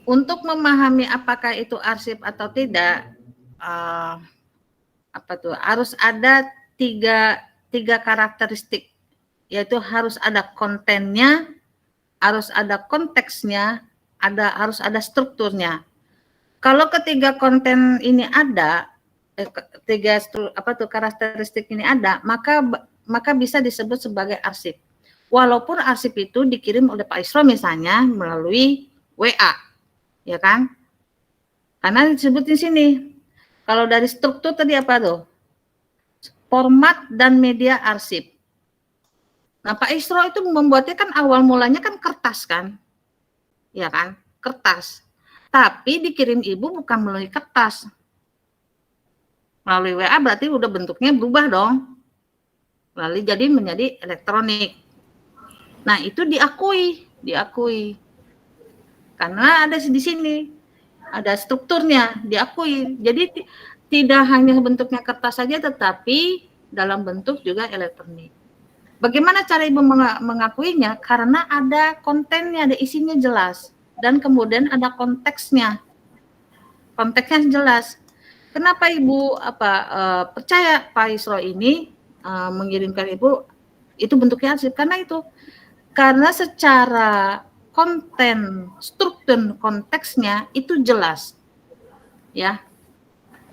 untuk memahami apakah itu arsip atau tidak, harus ada tiga karakteristik, yaitu harus ada kontennya, harus ada konteksnya, harus ada strukturnya. Kalau ketiga konten ini ada, karakteristik ini ada, maka bisa disebut sebagai arsip. Walaupun arsip itu dikirim oleh Pak Isro misalnya melalui WA, ya kan? Karena disebut di sini. Kalau dari struktur tadi apa tuh? Format dan media arsip. Nah, Pak Isro itu membuatnya kan awal mulanya kan kertas kan? Ya kan? Kertas. Tapi dikirim ibu bukan melalui kertas. Melalui WA berarti udah bentuknya berubah dong. Lalu jadi menjadi elektronik. Nah, itu diakui. Karena ada di sini. Ada strukturnya, diakui. Jadi tidak hanya bentuknya kertas saja, tetapi dalam bentuk juga elektronik. Bagaimana cara ibu mengakuinya? Karena ada kontennya, ada isinya jelas. Dan kemudian ada konteksnya. Konteksnya jelas. Kenapa ibu percaya Pak Isro ini mengirimkan ibu itu bentuknya arsip? Karena secara konten, struktur konteksnya itu jelas. Ya.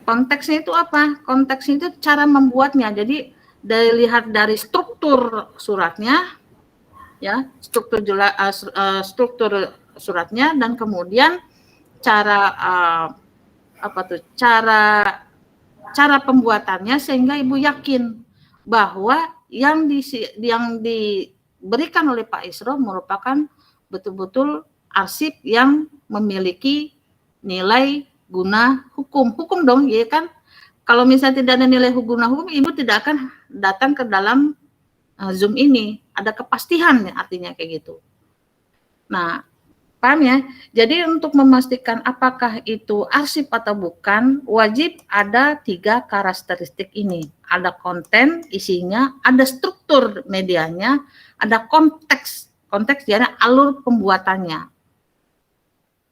Konteksnya itu apa? Konteksnya itu cara membuatnya. Jadi dilihat dari struktur suratnya, ya, struktur suratnya, dan kemudian cara cara pembuatannya, sehingga ibu yakin bahwa yang diberikan oleh Pak Isro merupakan betul-betul arsip yang memiliki nilai guna hukum dong, ya kan? Kalau misalnya tidak ada nilai guna hukum, ibu tidak akan datang ke dalam Zoom ini. Ada kepastian, artinya kayak gitu. Nah, paham ya? Jadi untuk memastikan apakah itu arsip atau bukan, wajib ada 3 karakteristik ini. Ada konten isinya, ada struktur medianya, ada konteks jadi alur pembuatannya.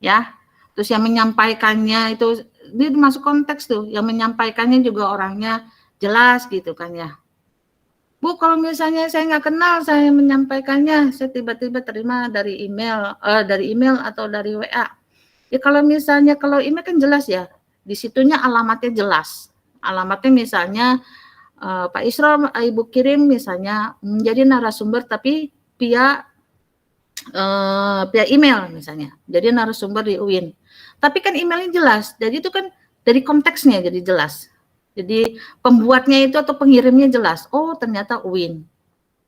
Ya. Terus yang menyampaikannya itu dia masuk konteks tuh, yang menyampaikannya juga orangnya jelas gitu kan ya. Bu, kalau misalnya saya nggak kenal, saya menyampaikannya, saya tiba-tiba terima dari email atau dari WA. Ya kalau email kan jelas ya, di situnya alamatnya jelas. Alamatnya misalnya Pak Isro, ibu kirim misalnya menjadi narasumber tapi via email misalnya, jadi narasumber di UIN. Tapi kan emailnya jelas, jadi itu kan dari konteksnya jadi jelas. Jadi pembuatnya itu atau pengirimnya jelas. Oh ternyata UIN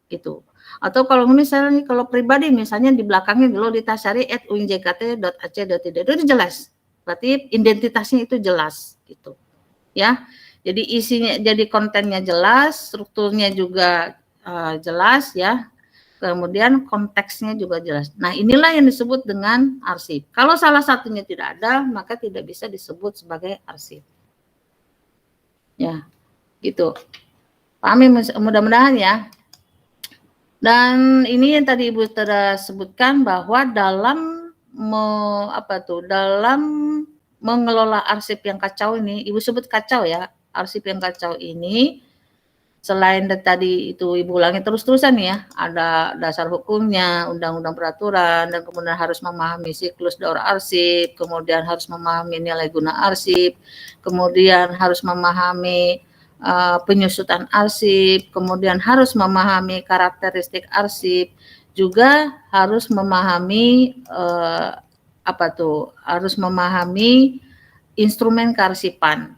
gitu. Atau kalau misalnya kalau pribadi misalnya di belakangnya lolitasari@uinjkt.ac.id itu jelas. Berarti identitasnya itu jelas gitu. Ya. Jadi isinya, jadi kontennya jelas, strukturnya juga jelas ya. Kemudian konteksnya juga jelas. Nah, inilah yang disebut dengan arsip. Kalau salah satunya tidak ada, maka tidak bisa disebut sebagai arsip. Ya, gitu. Pahami mudah-mudahan ya. Dan ini yang tadi Ibu sudah sebutkan bahwa dalam dalam mengelola arsip yang kacau ini, Ibu sebut kacau ya, arsip yang kacau ini, selain tadi itu Ibu ulangi terus-terusan ya, ada dasar hukumnya, undang-undang peraturan, dan kemudian harus memahami siklus daur arsip, kemudian harus memahami nilai guna arsip, kemudian harus memahami penyusutan arsip, kemudian harus memahami karakteristik arsip, juga harus memahami harus memahami instrumen kearsipan.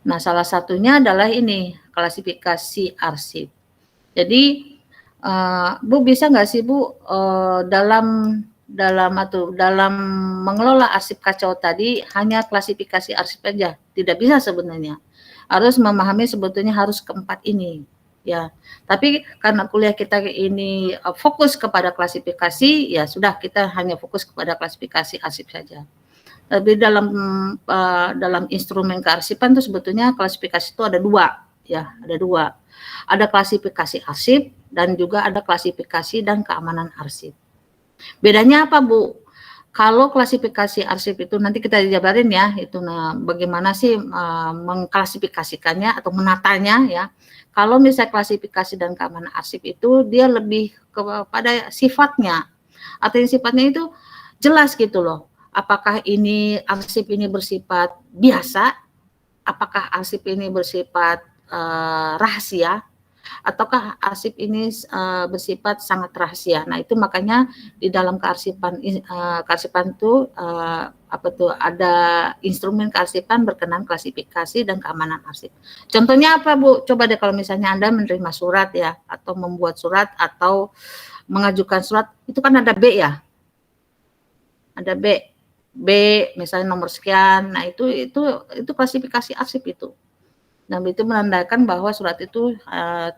Nah, salah satunya adalah ini, klasifikasi arsip. Jadi, Bu bisa nggak sih Bu, dalam dalam mengelola arsip kacau tadi hanya klasifikasi arsip aja, tidak bisa sebenarnya. Harus memahami sebetulnya harus keempat ini, ya. Tapi karena kuliah kita ini fokus kepada klasifikasi, ya sudah kita hanya fokus kepada klasifikasi arsip saja. Tapi dalam instrumen kearsipan itu sebetulnya klasifikasi itu ada dua, ya, ada dua. Ada klasifikasi arsip dan juga ada klasifikasi dan keamanan arsip. Bedanya apa, Bu? Kalau klasifikasi arsip itu nanti kita jabarin ya, itu bagaimana sih mengklasifikasikannya atau menatanya ya. Kalau misalnya klasifikasi dan keamanan arsip itu dia lebih kepada sifatnya, atau yang sifatnya itu jelas gitu loh. Apakah ini arsip ini bersifat biasa? Apakah arsip ini bersifat rahasia? Ataukah arsip ini bersifat sangat rahasia? Nah, itu makanya di dalam kearsipan itu ada instrumen kearsipan berkenaan klasifikasi dan keamanan arsip. Contohnya apa, Bu? Coba deh kalau misalnya Anda menerima surat ya, atau membuat surat atau mengajukan surat, itu kan ada B ya. Ada B misalnya nomor sekian. Nah, itu klasifikasi arsip itu. Nah, itu menandakan bahwa surat itu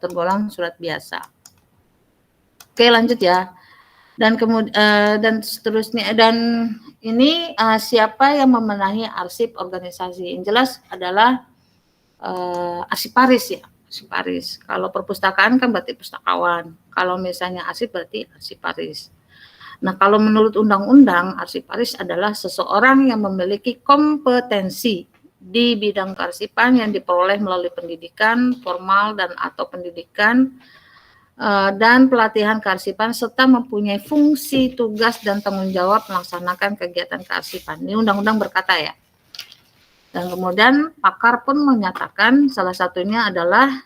tergolong surat biasa. Oke, lanjut ya. Dan kemudian dan seterusnya, dan ini siapa yang memenahi arsip organisasi? Yang jelas adalah arsiparis ya, arsiparis. Kalau perpustakaan kan berarti pustakawan. Kalau misalnya arsip berarti arsiparis. Nah, kalau menurut undang-undang, arsiparis adalah seseorang yang memiliki kompetensi di bidang kearsipan yang diperoleh melalui pendidikan formal dan atau pendidikan dan pelatihan kearsipan serta mempunyai fungsi, tugas, dan tanggung jawab melaksanakan kegiatan kearsipan. Ini undang-undang berkata ya. Dan kemudian pakar pun menyatakan, salah satunya adalah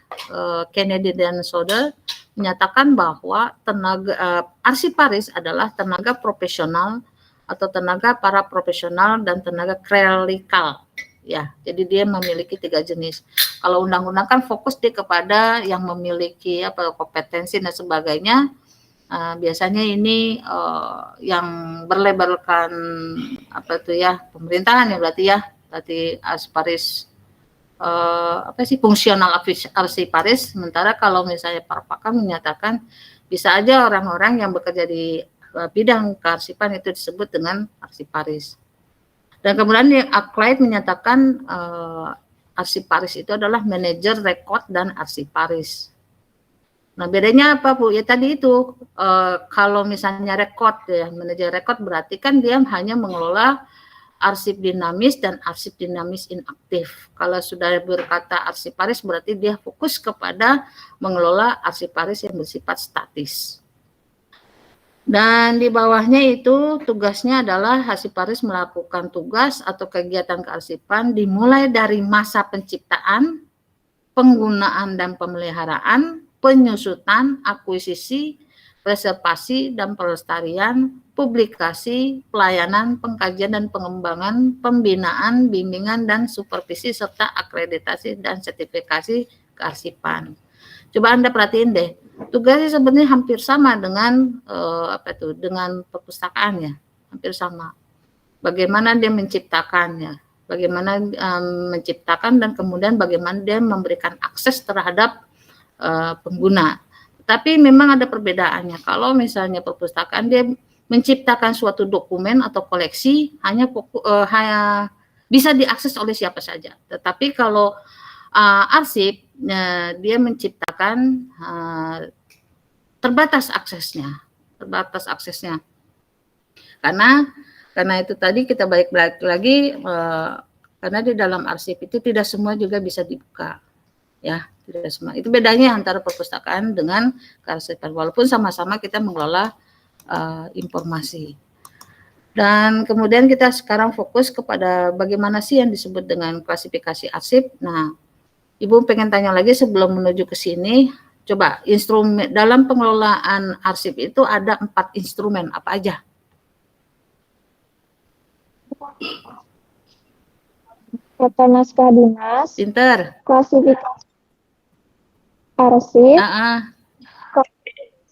Kennedy dan Soder, menyatakan bahwa arsiparis adalah tenaga profesional atau tenaga para profesional dan tenaga klerikal. Ya, jadi dia memiliki 3 jenis. Kalau undang-undang kan fokus dia kepada yang memiliki kompetensi dan sebagainya. Biasanya ini yang berlabelkan pemerintahan ya berarti ya. Berarti arsiparis fungsional arsiparis. Sementara kalau misalnya para pakar menyatakan bisa aja orang-orang yang bekerja di bidang kearsipan itu disebut dengan arsiparis. Dan kemudian Arklide menyatakan arsiparis itu adalah manajer rekod dan arsiparis. Nah, bedanya apa, Bu? Ya tadi itu, kalau misalnya rekod ya, manajer rekod berarti kan dia hanya mengelola arsip dinamis dan arsip dinamis inaktif. Kalau sudah berkata arsiparis berarti dia fokus kepada mengelola arsiparis yang bersifat statis. Dan di bawahnya itu tugasnya adalah arsiparis melakukan tugas atau kegiatan kearsipan dimulai dari masa penciptaan, penggunaan dan pemeliharaan, penyusutan, akuisisi, preservasi dan pelestarian, publikasi, pelayanan, pengkajian dan pengembangan, pembinaan, bimbingan dan supervisi serta akreditasi dan sertifikasi kearsipan. Coba Anda perhatiin deh, tugasnya sebenarnya hampir sama dengan dengan perpustakaan ya, hampir sama. Bagaimana dia menciptakannya, bagaimana menciptakan dan kemudian bagaimana dia memberikan akses terhadap pengguna. Tapi memang ada perbedaannya. Kalau misalnya perpustakaan dia menciptakan suatu dokumen atau koleksi hanya bisa diakses oleh siapa saja. Tetapi kalau arsip dia menciptakan terbatas aksesnya. Karena itu tadi kita balik lagi karena di dalam arsip itu tidak semua juga bisa dibuka. Ya, tidak semua. Itu bedanya antara perpustakaan dengan kearsipan walaupun sama-sama kita mengelola informasi. Dan kemudian kita sekarang fokus kepada bagaimana sih yang disebut dengan klasifikasi arsip. Nah, Ibu pengen tanya lagi sebelum menuju ke sini, coba instrumen dalam pengelolaan arsip itu ada 4 instrumen apa aja? Data naskah dinas, Pinter. klasifikasi arsip, Ah,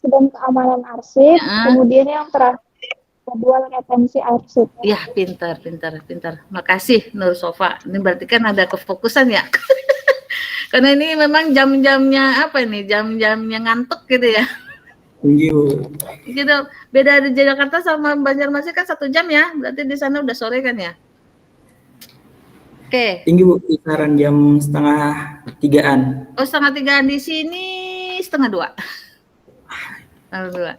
dan keamanan arsip, kemudian yang terakhir Jadwal retensi arsip. Ya, pintar. Makasih Nur Sofa. Ini berarti kan ada kefokusan ya. Karena ini memang jam-jamnya apa ini? Jam-jamnya ngantuk gitu ya. Tinggi Bu. Gitu. Beda di Jakarta sama Banjarmasin kan 1 jam ya. Berarti di sana udah sore kan ya. Oke. Tinggi Bu, kisaran jam 2:30-an. Oh, 1:30 di sini 1:30. 1:30.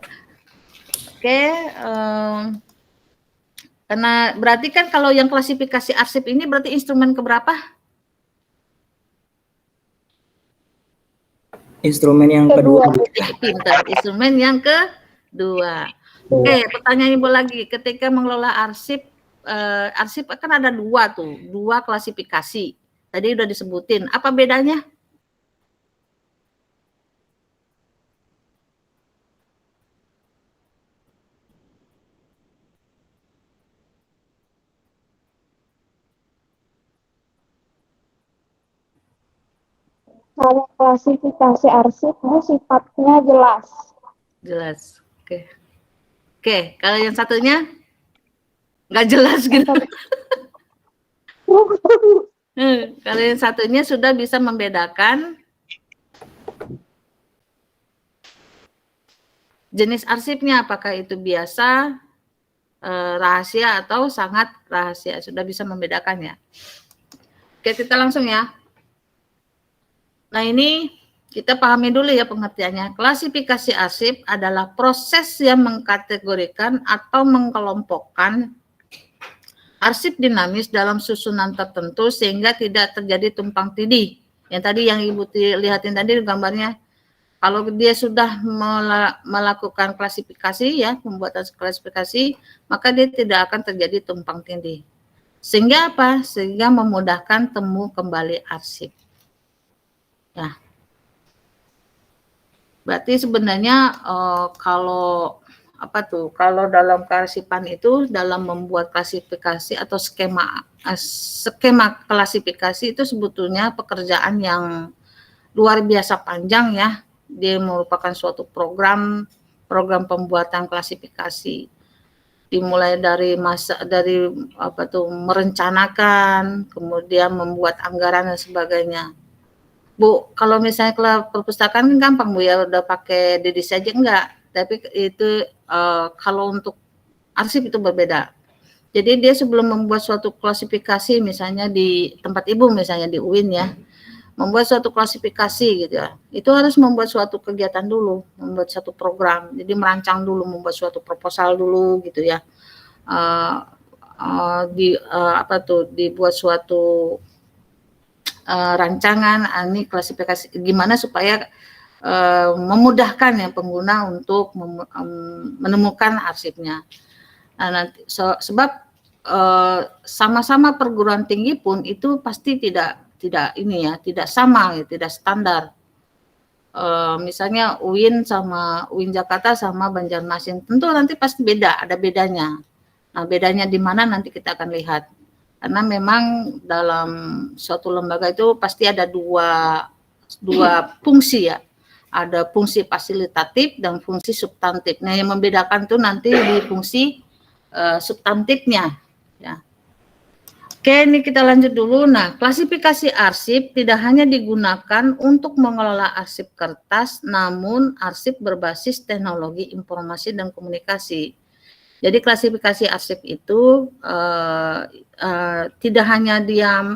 Oke, karena berarti kan kalau yang klasifikasi arsip ini berarti instrumen keberapa? Instrumen yang kedua. Ya, pintar. Instrumen yang kedua. Oke, pertanyaan Ibu lagi. Ketika mengelola arsip, arsip kan ada 2 klasifikasi. Tadi udah disebutin. Apa bedanya? Kalau klasifikasi arsip ini sifatnya jelas. Jelas. Oke. Oke, kalau yang satunya nggak jelas gitu. Kalau yang satunya sudah bisa membedakan jenis arsipnya, apakah itu biasa, rahasia, atau sangat rahasia. Sudah bisa membedakannya. Oke, kita langsung ya. Nah, ini kita pahami dulu ya pengertiannya. Klasifikasi arsip adalah proses yang mengkategorikan atau mengkelompokkan arsip dinamis dalam susunan tertentu sehingga tidak terjadi tumpang tindih. Yang tadi yang Ibu lihatin tadi gambarnya, kalau dia sudah melakukan klasifikasi ya, pembuatan klasifikasi, maka dia tidak akan terjadi tumpang tindih. Sehingga apa? Sehingga memudahkan temu kembali arsip. Nah, berarti sebenarnya kalau dalam kearsipan itu dalam membuat klasifikasi atau skema klasifikasi itu sebetulnya pekerjaan yang luar biasa panjang ya. Dia merupakan suatu program pembuatan klasifikasi. Dimulai dari merencanakan, kemudian membuat anggaran dan sebagainya. Bu, kalau misalnya perpustakaan kan gampang Bu ya, udah pakai DDIS aja enggak. Tapi itu kalau untuk arsip itu berbeda. Jadi dia sebelum membuat suatu klasifikasi, misalnya di tempat Ibu, misalnya di UIN ya, membuat suatu klasifikasi gitu ya, itu harus membuat suatu kegiatan dulu, membuat satu program. Jadi merancang dulu, membuat suatu proposal dulu gitu ya. Dibuat suatu rancangan, ini klasifikasi gimana supaya memudahkan ya pengguna untuk menemukan arsipnya. Nah, nanti sebab sama-sama perguruan tinggi pun itu pasti tidak sama, ya, tidak standar. Misalnya UIN Jakarta sama Banjarmasin, tentu nanti pasti beda, ada bedanya. Nah, bedanya di mana nanti kita akan lihat. Karena memang dalam suatu lembaga itu pasti ada dua fungsi ya. Ada fungsi fasilitatif dan fungsi substantif. Nah, yang membedakan itu nanti di fungsi substantifnya. Ya. Oke, ini kita lanjut dulu. Nah, klasifikasi arsip tidak hanya digunakan untuk mengelola arsip kertas, namun arsip berbasis teknologi informasi dan komunikasi. Jadi klasifikasi arsip itu tidak hanya dia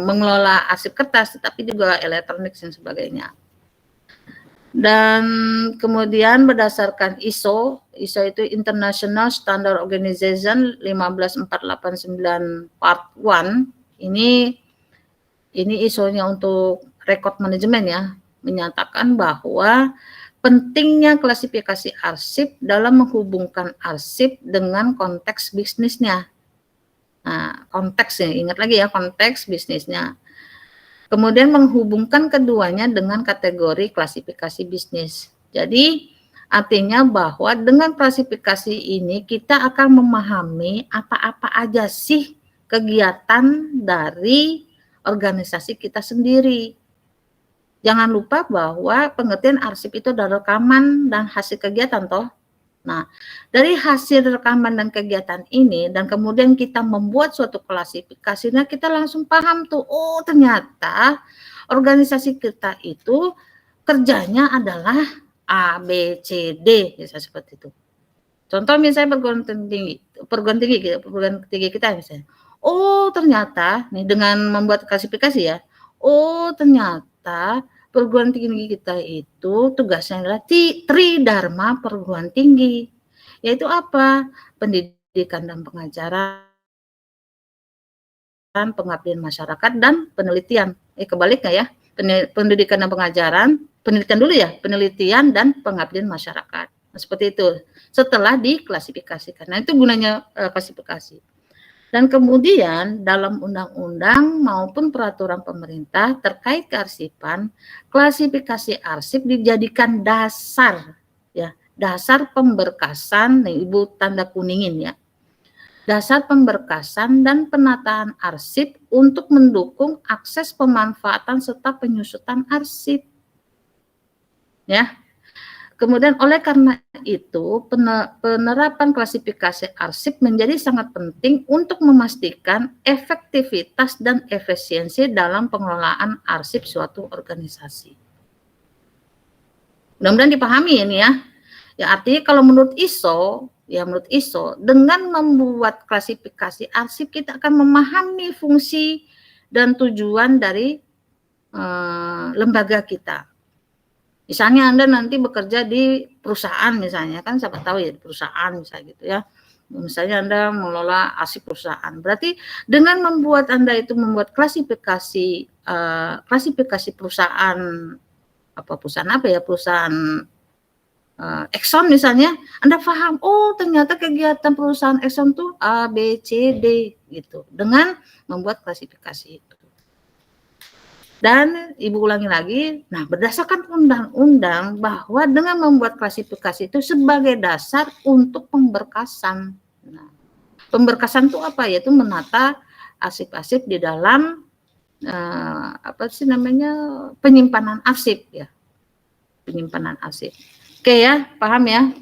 mengelola arsip kertas, tetapi juga elektronik dan sebagainya. Dan kemudian berdasarkan ISO itu International Standard Organization 15489 Part 1, ini ISO-nya untuk record manajemen ya, menyatakan bahwa pentingnya klasifikasi arsip dalam menghubungkan arsip dengan konteks bisnisnya. Nah, konteksnya, ingat lagi ya, konteks bisnisnya. Kemudian menghubungkan keduanya dengan kategori klasifikasi bisnis. Jadi, artinya bahwa dengan klasifikasi ini kita akan memahami apa-apa aja sih kegiatan dari organisasi kita sendiri. Jangan lupa bahwa pengertian arsip itu adalah rekaman dan hasil kegiatan toh. Nah, dari hasil rekaman dan kegiatan ini, dan kemudian kita membuat suatu klasifikasi, nah kita langsung paham tuh, oh ternyata organisasi kita itu kerjanya adalah A, B, C, D, bisa seperti itu. Contoh misalnya perguruan tinggi kita misalnya. Oh ternyata, nih dengan membuat klasifikasi ya, oh ternyata perguruan tinggi kita itu tugasnya adalah Tridharma perguruan tinggi, yaitu apa? Pendidikan dan pengajaran, pengabdian masyarakat, dan penelitian. Kebalik nggak ya? Pendidikan dan pengajaran, penelitian dulu ya, penelitian dan pengabdian masyarakat. Nah, seperti itu. Setelah diklasifikasikan. Nah, itu gunanya klasifikasi. Dan kemudian dalam undang-undang maupun peraturan pemerintah terkait kearsipan, klasifikasi arsip dijadikan dasar, ya, dasar pemberkasan, nih Ibu tanda kuningin ya, dasar pemberkasan dan penataan arsip untuk mendukung akses pemanfaatan serta penyusutan arsip, ya. Kemudian oleh karena itu penerapan klasifikasi arsip menjadi sangat penting untuk memastikan efektivitas dan efisiensi dalam pengelolaan arsip suatu organisasi. Mudah-mudahan dipahami ini ya. Ya artinya kalau menurut ISO, dengan membuat klasifikasi arsip kita akan memahami fungsi dan tujuan dari lembaga kita. Misalnya Anda nanti bekerja di perusahaan misalnya, kan siapa tahu ya di perusahaan misalnya gitu ya. Misalnya Anda mengelola arsip perusahaan. Berarti dengan membuat Anda itu membuat klasifikasi perusahaan perusahaan Exxon misalnya, Anda paham, oh ternyata kegiatan perusahaan Exxon tuh A, B, C, D gitu. Dengan membuat klasifikasi itu. Dan Ibu ulangi lagi, nah berdasarkan undang-undang bahwa dengan membuat klasifikasi itu sebagai dasar untuk pemberkasan. Nah, pemberkasan itu apa? Yaitu menata arsip-arsip di dalam penyimpanan arsip ya. Penyimpanan arsip. Oke ya, paham ya?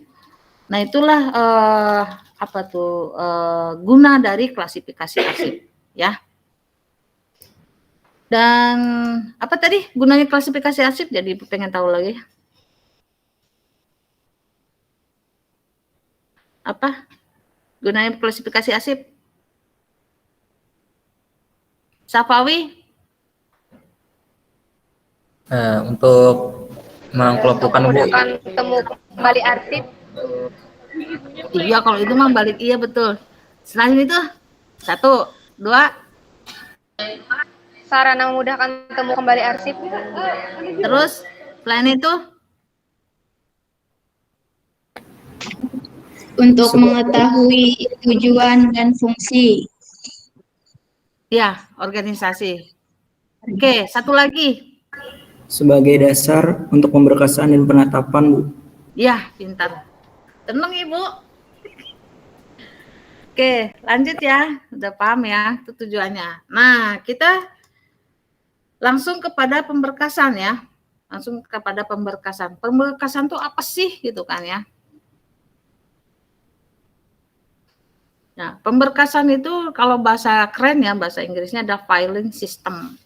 Nah, itulah guna dari klasifikasi arsip ya. Dan apa tadi gunanya klasifikasi arsip? Jadi pengen tahu lagi. Apa gunanya klasifikasi arsip? Safawi? Untuk mengkelompokkan temu kembali arsip. Iya, kalau itu mah balik iya betul. Selain itu, 1, 2. Sarana memudahkan temu kembali arsip. Terus selain itu untuk mengetahui tujuan dan fungsi. Ya, organisasi. Oke, satu lagi. Sebagai dasar untuk pemberkasan dan penetapan, Bu. Ya, pintar. Tenang, Ibu. Oke, lanjut ya. Udah paham ya itu tujuannya. Nah, kita langsung kepada pemberkasan ya. Langsung kepada pemberkasan. Pemberkasan itu apa sih gitu kan ya. Nah, pemberkasan itu kalau bahasa keren ya, bahasa Inggrisnya ada filing system.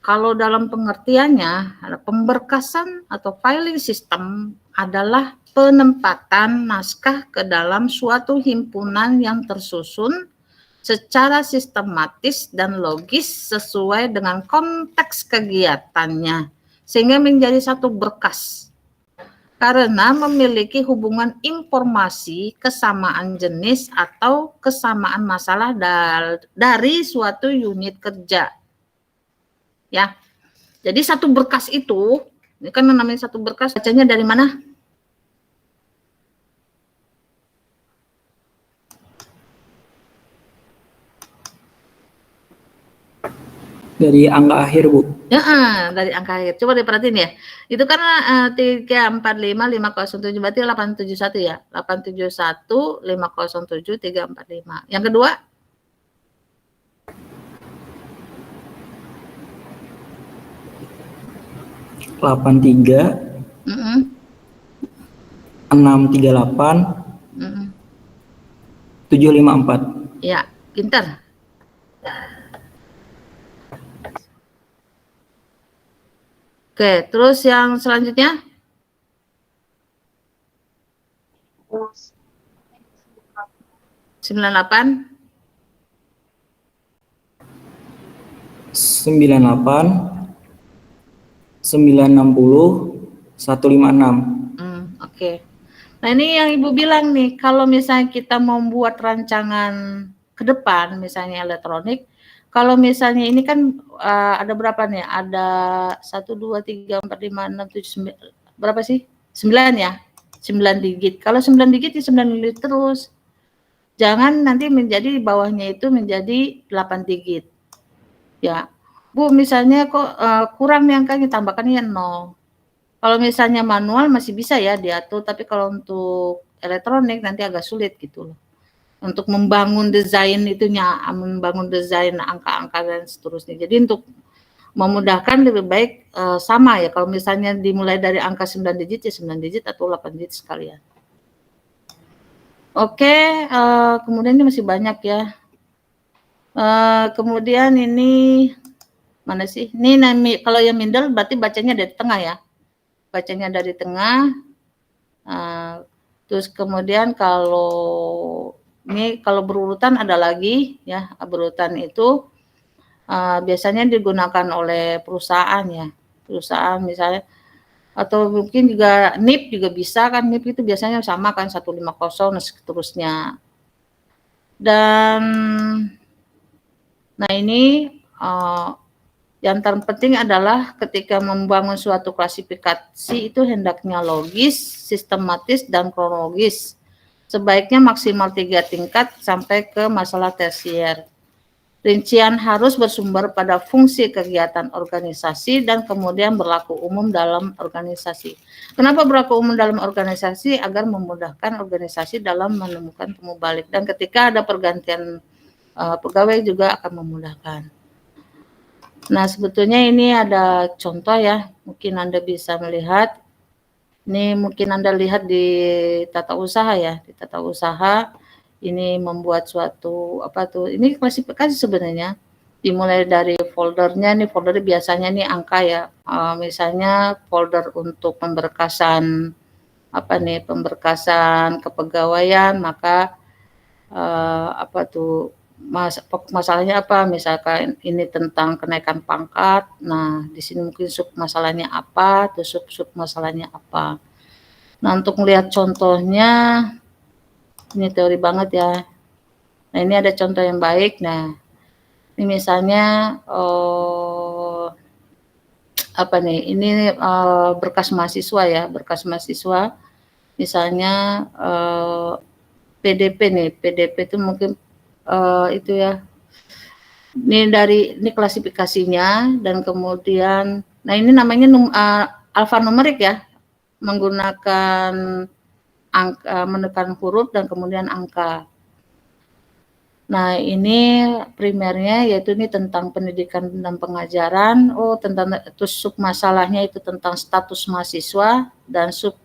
Kalau dalam pengertiannya, pemberkasan atau filing system adalah penempatan naskah ke dalam suatu himpunan yang tersusun secara sistematis dan logis sesuai dengan konteks kegiatannya, sehingga menjadi satu berkas. Karena memiliki hubungan informasi, kesamaan jenis, atau kesamaan masalah dari suatu unit kerja. Ya, jadi satu berkas itu, ini kan namanya satu berkas, bacanya dari mana? Dari angka akhir, Bu. Ya, dari angka akhir. Coba diperhatiin ya. Itu kan 345 507 berarti 871 ya. 871 507 345. Yang kedua? 638 Mm-mm. 754. Ya, pintar. Oke, terus yang selanjutnya? 98 98 960 156. Oke. Nah, ini yang Ibu bilang nih, kalau misalnya kita mau membuat rancangan ke depan, misalnya elektronik, kalau misalnya ini kan ada berapa nih? Ada 1, 2, 3, 4, 5, 6, 7, 9, berapa sih? 9 ya? 9 digit. Kalau 9 digit ya 9 digit terus. Jangan nanti menjadi di bawahnya itu menjadi 8 digit. Ya. Bu, misalnya kok kurang nih angkanya, tambahkan ya 0. Kalau misalnya manual masih bisa ya diatur, tapi kalau untuk elektronik nanti agak sulit gitu loh. Untuk membangun desain itunya, membangun desain angka-angka dan seterusnya. Jadi untuk memudahkan lebih baik sama ya, kalau misalnya dimulai dari angka 9 digit ya 9 digit atau 8 digit sekalian. Oke, kemudian ini masih banyak ya. Kemudian ini mana sih? Ini kalau yang middle berarti bacanya dari tengah ya. Bacanya dari tengah. Terus kemudian kalau ini kalau berurutan ada lagi ya, berurutan itu biasanya digunakan oleh perusahaan ya, perusahaan misalnya, atau mungkin juga NIP juga bisa kan, NIP itu biasanya sama kan 150 dan seterusnya. Dan nah ini yang terpenting adalah ketika membangun suatu klasifikasi itu hendaknya logis, sistematis, dan kronologis. Sebaiknya maksimal 3 tingkat sampai ke masalah tersier. Rincian harus bersumber pada fungsi kegiatan organisasi dan kemudian berlaku umum dalam organisasi. Kenapa berlaku umum dalam organisasi? Agar memudahkan organisasi dalam menemukan temu balik. Dan ketika ada pergantian pegawai juga akan memudahkan. Nah, sebetulnya ini ada contoh ya, mungkin Anda bisa melihat. Ini mungkin Anda lihat di tata usaha ya, di tata usaha ini membuat suatu ini klasifikasi sebenarnya. Dimulai dari foldernya, nih folder biasanya nih angka ya. Misalnya folder untuk pemberkasan pemberkasan kepegawaian, maka masalahnya apa, misalkan ini tentang kenaikan pangkat, nah di sini mungkin sub masalahnya apa, terus sub masalahnya apa. Nah, untuk melihat contohnya, ini teori banget ya. Nah, ini ada contoh yang baik. Nah, ini misalnya ini berkas mahasiswa ya, berkas mahasiswa, misalnya PDP nih, PDP itu mungkin itu ya. Ini klasifikasinya, dan kemudian, nah ini namanya alfanumerik ya, menggunakan angka, menekan huruf dan kemudian angka. Nah ini primernya yaitu ini tentang pendidikan dan pengajaran. Terus sub masalahnya itu tentang status mahasiswa, dan sub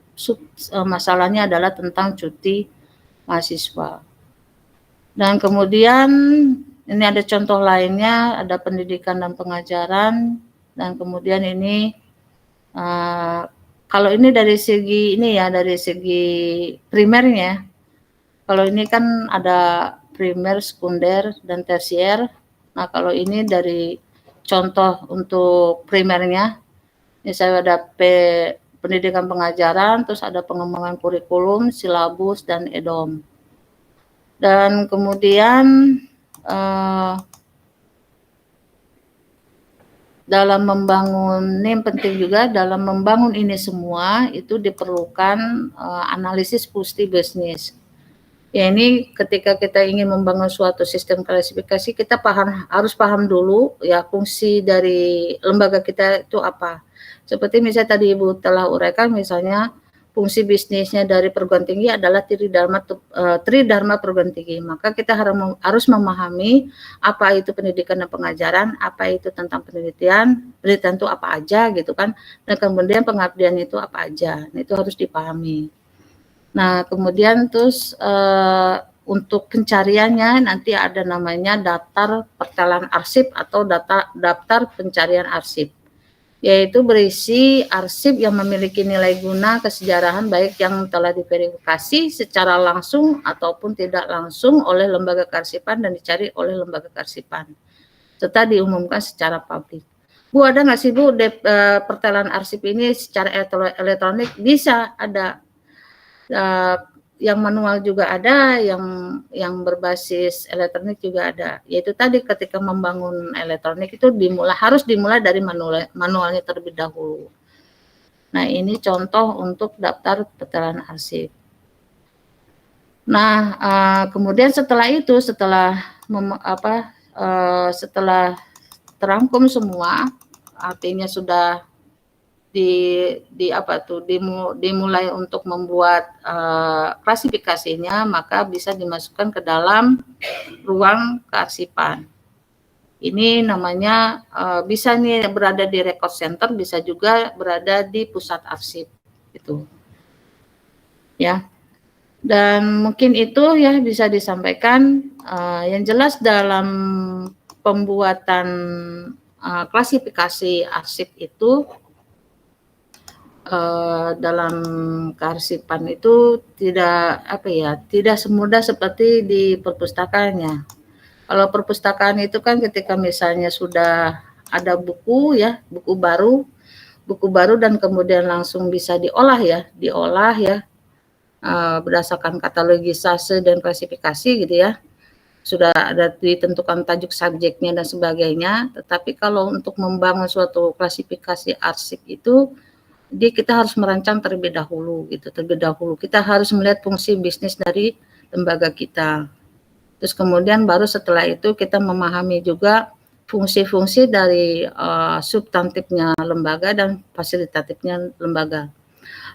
masalahnya adalah tentang cuti mahasiswa. Dan kemudian ini ada contoh lainnya, ada pendidikan dan pengajaran, dan kemudian ini kalau ini dari segi ini ya, dari segi primernya. Kalau ini kan ada primer, sekunder, dan tersier. Nah, kalau ini dari contoh untuk primernya, misalnya ada pendidikan pengajaran, terus ada pengembangan kurikulum, silabus, dan EDOM. Dan kemudian dalam membangun, ini penting juga, dalam membangun ini semua itu diperlukan analisis fungsi bisnis. Ya, ini ketika kita ingin membangun suatu sistem klasifikasi, kita harus paham dulu ya fungsi dari lembaga kita itu apa. Seperti misalnya tadi Ibu telah uraikan, misalnya fungsi bisnisnya dari perguruan tinggi adalah tridharma perguruan tinggi. Maka kita harus memahami apa itu pendidikan dan pengajaran, apa itu tentang penelitian itu apa aja gitu kan, dan kemudian pengabdian itu apa aja. Nah, itu harus dipahami. Nah, kemudian terus untuk pencariannya nanti ada namanya daftar pertelan arsip atau daftar pencarian arsip, yaitu berisi arsip yang memiliki nilai guna kesejarahan baik yang telah diverifikasi secara langsung ataupun tidak langsung oleh lembaga kearsipan dan dicari oleh lembaga kearsipan, serta diumumkan secara publik. Bu, ada nggak sih Bu pertelan arsip ini secara elektronik? Bisa, ada. Yang manual juga ada, yang berbasis elektronik juga ada. Yaitu tadi ketika membangun elektronik itu harus dimulai dari manualnya terlebih dahulu. Nah, ini contoh untuk daftar pertelan arsip. Nah, kemudian setelah itu, setelah terangkum semua, artinya sudah dimulai untuk membuat klasifikasinya, maka bisa dimasukkan ke dalam ruang kearsipan. Ini namanya bisa nih berada di record center, bisa juga berada di pusat arsip itu. Ya. Dan mungkin itu ya bisa disampaikan, yang jelas dalam pembuatan klasifikasi arsip itu, dalam kearsipan itu tidak semudah seperti di perpustakaan ya. Kalau perpustakaan itu kan ketika misalnya sudah ada buku ya, buku baru dan kemudian langsung bisa diolah ya, berdasarkan katalogisase dan klasifikasi gitu ya. Sudah ada ditentukan tajuk subjeknya dan sebagainya. Tetapi kalau untuk membangun suatu klasifikasi arsip itu, jadi kita harus merancang terlebih dahulu gitu. Kita harus melihat fungsi bisnis dari lembaga kita. Terus kemudian baru setelah itu kita memahami juga fungsi-fungsi dari substantifnya lembaga dan fasilitatifnya lembaga.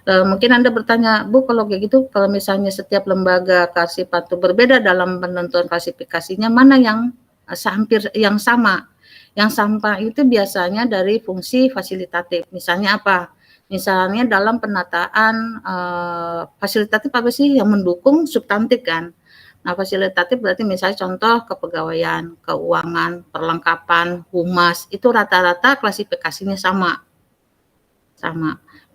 Mungkin Anda bertanya, Bu, kalau kayak gitu, kalau misalnya setiap lembaga kearsipan itu berbeda dalam penentuan klasifikasinya, mana yang hampir yang sama? Yang sama itu biasanya dari fungsi fasilitatif. Misalnya apa? Misalnya dalam penataan fasilitatif apa sih yang mendukung substantif kan? Nah, fasilitatif berarti misalnya contoh kepegawaian, keuangan, perlengkapan, humas, itu rata-rata klasifikasinya sama.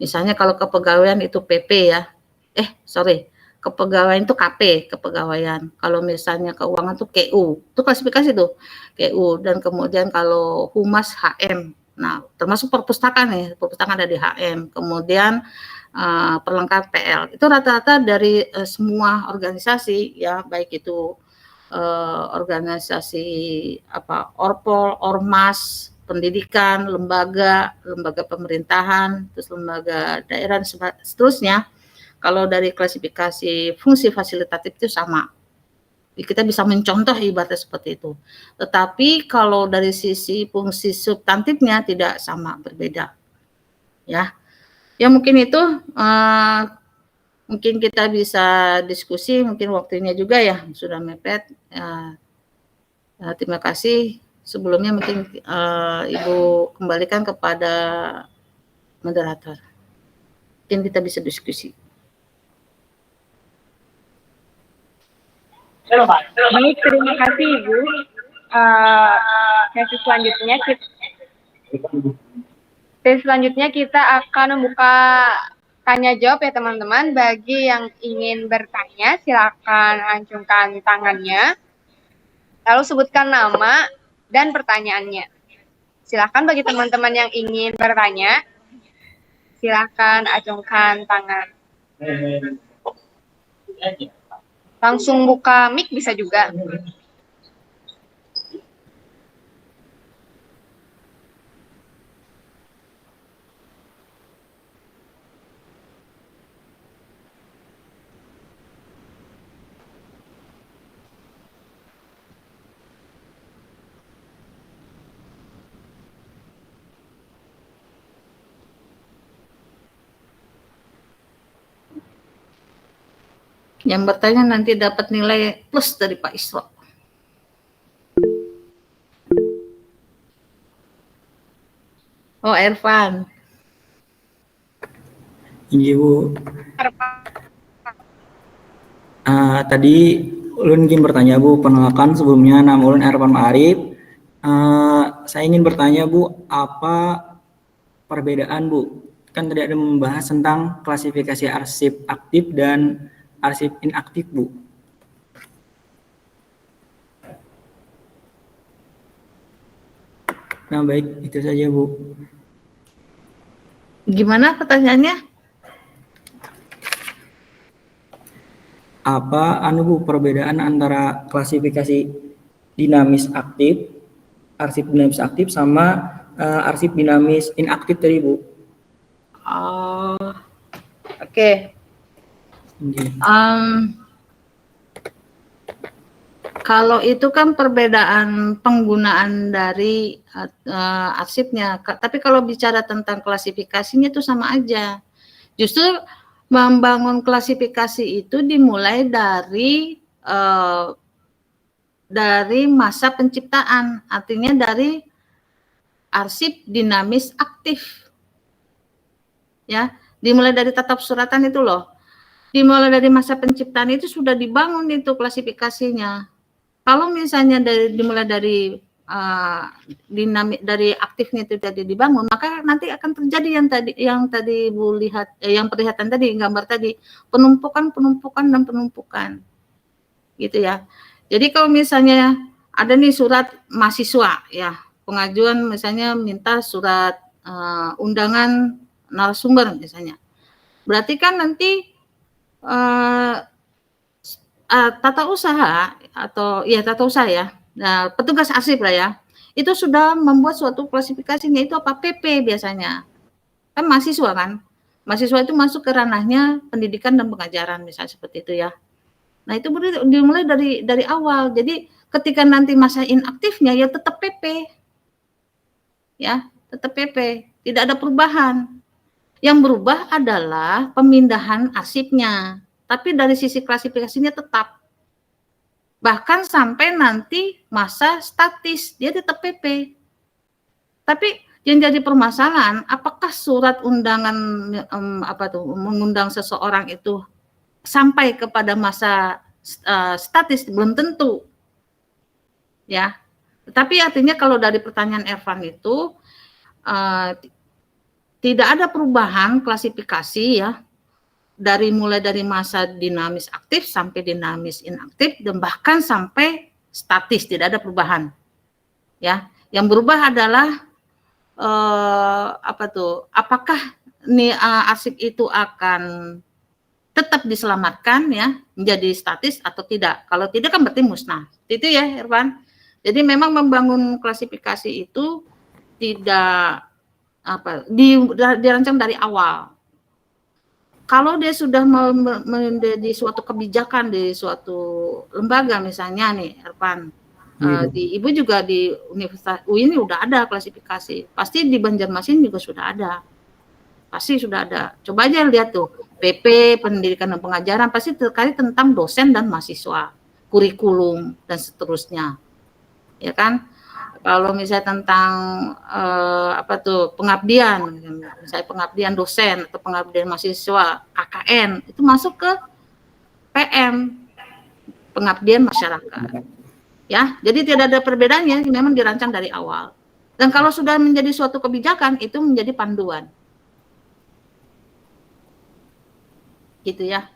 Misalnya kalau kepegawaian itu PP ya. Kepegawaian itu KP, kepegawaian. Kalau misalnya keuangan itu KU, itu klasifikasi tuh, KU. Dan kemudian kalau humas HM. Nah, termasuk perpustakaan ya, perpustakaan ada di HM. Kemudian perlengkapan PL. Itu rata-rata dari semua organisasi ya, baik itu organisasi Orpol, Ormas, pendidikan, lembaga pemerintahan, terus lembaga daerah dan seterusnya. Kalau dari klasifikasi fungsi fasilitatif itu sama. Kita bisa mencontoh ibaratnya seperti itu. Tetapi kalau dari sisi fungsi substantifnya tidak sama, berbeda. Ya. Ya mungkin itu mungkin kita bisa diskusi, mungkin waktunya juga ya sudah mepet. Terima kasih. Sebelumnya mungkin Ibu kembalikan kepada moderator. Mungkin kita bisa diskusi. Baik, terima kasih Ibu. Sesi selanjutnya kita akan membuka tanya jawab ya teman-teman. Bagi yang ingin bertanya, silakan acungkan tangannya. Lalu sebutkan nama dan pertanyaannya. Silakan bagi teman-teman yang ingin bertanya, silakan acungkan tangan. Langsung buka mic bisa juga. Yang bertanya nanti dapat nilai plus dari Pak Isra. Oh, Ervan. Iya, Bu. Tadi ulun ingin bertanya Bu, penolakan sebelumnya nama ulun Ervan Ma'arif. Saya ingin bertanya Bu, apa perbedaan Bu? Kan tadi ada membahas tentang klasifikasi arsip aktif dan arsip inaktif Bu. Nah baik, itu saja Bu. Gimana pertanyaannya? Apa Bu perbedaan antara klasifikasi dinamis aktif, arsip dinamis aktif sama arsip dinamis inaktif tadi Bu? Oh, oke. Kalau itu kan perbedaan penggunaan dari arsipnya, tapi kalau bicara tentang klasifikasinya itu sama aja. Justru membangun klasifikasi itu dimulai dari masa penciptaan, artinya dari arsip dinamis aktif. Ya, dimulai dari tatap suratan itu loh. Dimulai dari masa penciptaan itu sudah dibangun itu klasifikasinya. Kalau misalnya dimulai dari dari aktifnya itu tadi dibangun, maka nanti akan terjadi yang tadi Bu lihat, yang perlihatan tadi, gambar tadi, penumpukan dan penumpukan, gitu ya. Jadi kalau misalnya ada nih surat mahasiswa, ya pengajuan misalnya minta surat undangan narasumber misalnya, berarti kan nanti tata usaha atau ya tata usaha ya, nah, petugas arsip lah ya, itu sudah membuat suatu klasifikasinya itu apa, PP biasanya, kan mahasiswa itu masuk ke ranahnya pendidikan dan pengajaran misalnya seperti itu ya. Nah itu dimulai dari awal, jadi ketika nanti masa inaktifnya ya tetap PP, ya tetap PP, tidak ada perubahan. Yang berubah adalah pemindahan arsipnya, tapi dari sisi klasifikasinya tetap. Bahkan sampai nanti masa statis, dia tetap PP. Tapi yang jadi permasalahan, apakah surat undangan mengundang seseorang itu sampai kepada masa statis? Belum tentu. Ya. Tetapi artinya kalau dari pertanyaan Ervan itu tidak ada perubahan klasifikasi ya, mulai dari masa dinamis aktif sampai dinamis inaktif dan bahkan sampai statis, tidak ada perubahan. Ya, yang berubah adalah apakah arsip itu akan tetap diselamatkan ya menjadi statis atau tidak. Kalau tidak kan berarti musnah. Itu ya, Irfan. Jadi memang membangun klasifikasi itu tidak dirancang dari awal. Kalau dia sudah menjadi suatu kebijakan di suatu lembaga misalnya nih, Ervan, di Ibu juga di Universitas UI ini udah ada klasifikasi. Pasti di Banjarmasin juga sudah ada. Pasti sudah ada. Coba aja lihat tuh, PP, pendidikan dan pengajaran, pasti terkait tentang dosen dan mahasiswa, kurikulum, dan seterusnya. Ya kan? Kalau misalnya tentang pengabdian, misalnya pengabdian dosen atau pengabdian mahasiswa, KKN, itu masuk ke PM, pengabdian masyarakat. Ya, jadi tidak ada perbedaannya, memang dirancang dari awal. Dan kalau sudah menjadi suatu kebijakan, itu menjadi panduan. Gitu ya.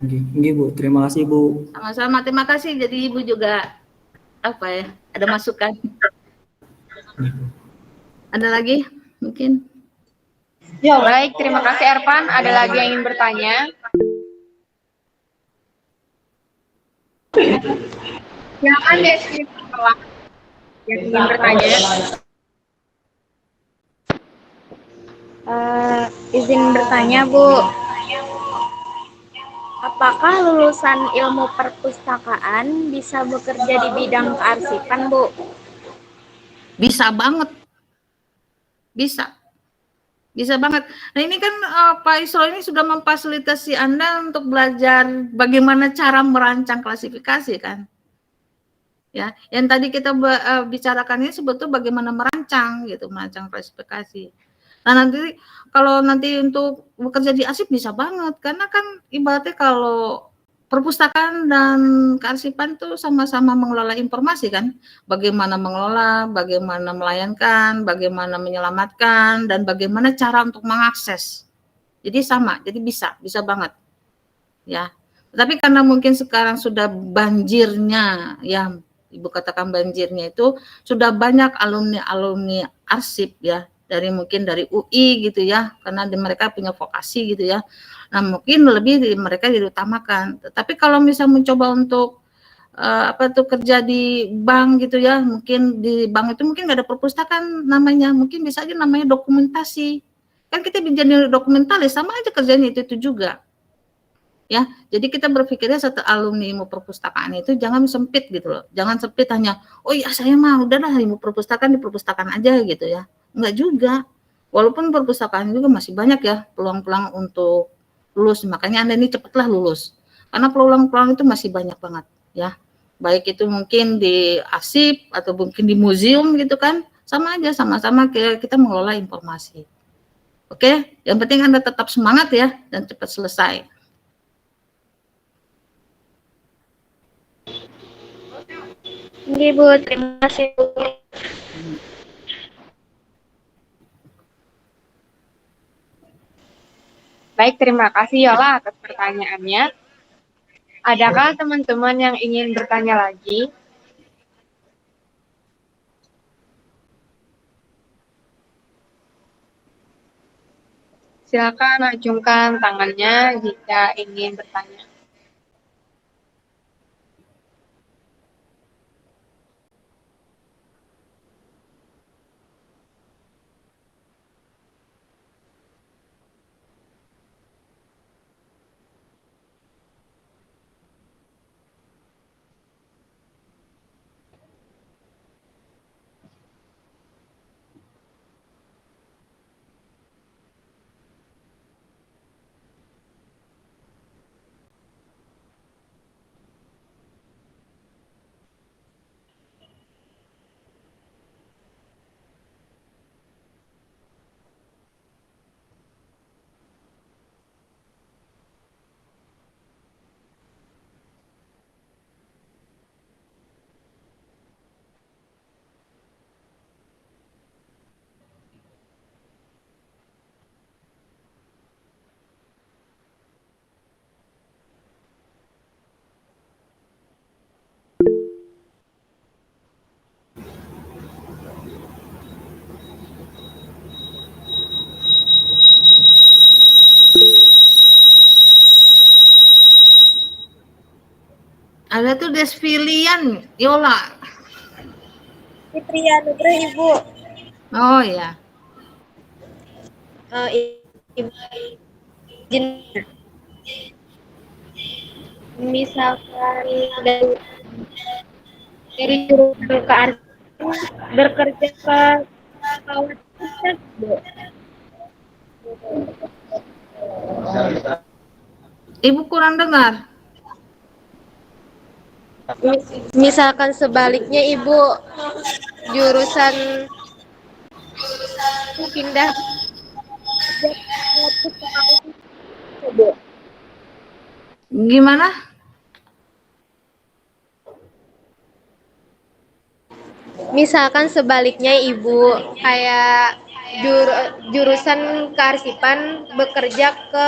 Oke, Bu. Terima kasih, Bu. Sama-sama, terima kasih. Jadi Ibu juga ada masukan. Ada lagi mungkin? Ya, baik, terima kasih Ervan. Ada lagi yang ingin bertanya? Silakan deh, setelah yang ingin bertanya. Izin bertanya, Bu. Apakah lulusan ilmu perpustakaan bisa bekerja di bidang kearsipan, Bu? Bisa banget. Bisa banget. Nah ini kan Pak Isro ini sudah memfasilitasi Anda untuk belajar bagaimana cara merancang klasifikasi kan. Ya, yang tadi kita bicarakan ini sebetulnya bagaimana merancang klasifikasi. Nah nanti kalau nanti untuk bekerja di arsip bisa banget, karena kan ibaratnya kalau perpustakaan dan kearsipan itu sama-sama mengelola informasi kan, bagaimana mengelola, bagaimana melayankan, bagaimana menyelamatkan, dan bagaimana cara untuk mengakses. Jadi sama, jadi bisa banget, ya. Tapi karena mungkin sekarang sudah banjirnya, ya, Ibu katakan banjirnya itu sudah banyak alumni-alumni arsip ya, mungkin dari UI gitu ya, karena mereka punya vokasi gitu ya. Nah, mungkin lebih mereka diutamakan. Tapi kalau misalnya mencoba untuk kerja di bank gitu ya, mungkin di bank itu mungkin nggak ada perpustakaan namanya, mungkin bisa aja namanya dokumentasi. Kan kita jadi dokumentalis, sama aja kerjanya itu juga. Ya, jadi kita berpikirnya satu alumni ilmu perpustakaan itu jangan sempit gitu loh. Jangan sempit hanya, oh ya saya mah udahlah ilmu perpustakaan di perpustakaan aja gitu ya. Enggak juga. Walaupun perpustakaan juga masih banyak ya peluang-peluang untuk lulus. Makanya Anda ini cepatlah lulus. Karena peluang-peluang itu masih banyak banget ya. Baik itu mungkin di arsip atau mungkin di museum gitu kan. Sama aja, sama-sama kita mengelola informasi. Oke, yang penting Anda tetap semangat ya dan cepat selesai. Oke, Bu, terima kasih, Bu. Baik, terima kasih Yola atas pertanyaannya. Adakah teman-teman yang ingin bertanya lagi? Silakan acungkan tangannya jika ingin bertanya. Ada tuh Desfilian, Yola. Fitri Anugrah, Ibu. Oh ya. Ibu izin, misalkan dari jurusan kearsipan bekerja ke pesawat riset, Bu. Ibu kurang dengar. Misalkan sebaliknya Ibu jurusan pindah kerja ke perpustakaan, Bu. Gimana? Misalkan sebaliknya Ibu kayak jurusan kearsipan bekerja ke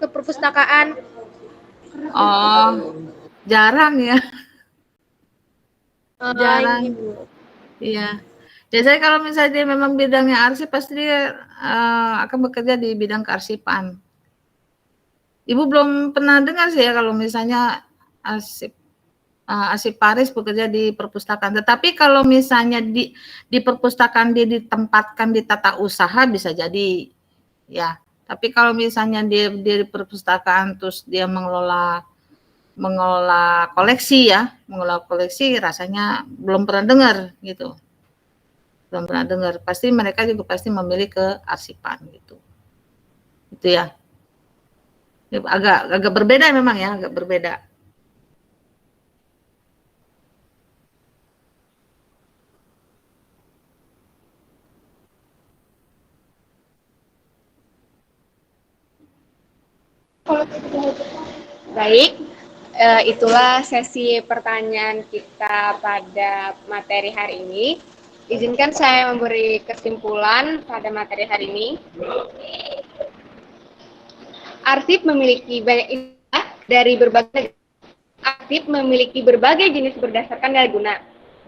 perpustakaan. Oh, jarang ya. Jarang. Ibu. Iya. Biasanya kalau misalnya dia memang bidangnya arsip, pasti dia akan bekerja di bidang kearsipan. Ibu belum pernah dengar sih ya kalau misalnya arsip Paris bekerja di perpustakaan. Tetapi kalau misalnya di perpustakaan dia ditempatkan di tata usaha bisa jadi ya. Tapi kalau misalnya dia di perpustakaan terus dia mengelola koleksi ya, mengelola koleksi rasanya belum pernah dengar gitu. Belum pernah dengar. Pasti mereka juga pasti memilih ke arsipan gitu. Itu ya. Agak berbeda memang ya, agak berbeda. Baik, itulah sesi pertanyaan kita pada materi hari ini. Izinkan saya memberi kesimpulan pada materi hari ini. Arsip memiliki banyak istilah dari berbagai arsip memiliki berbagai jenis berdasarkan nilai guna.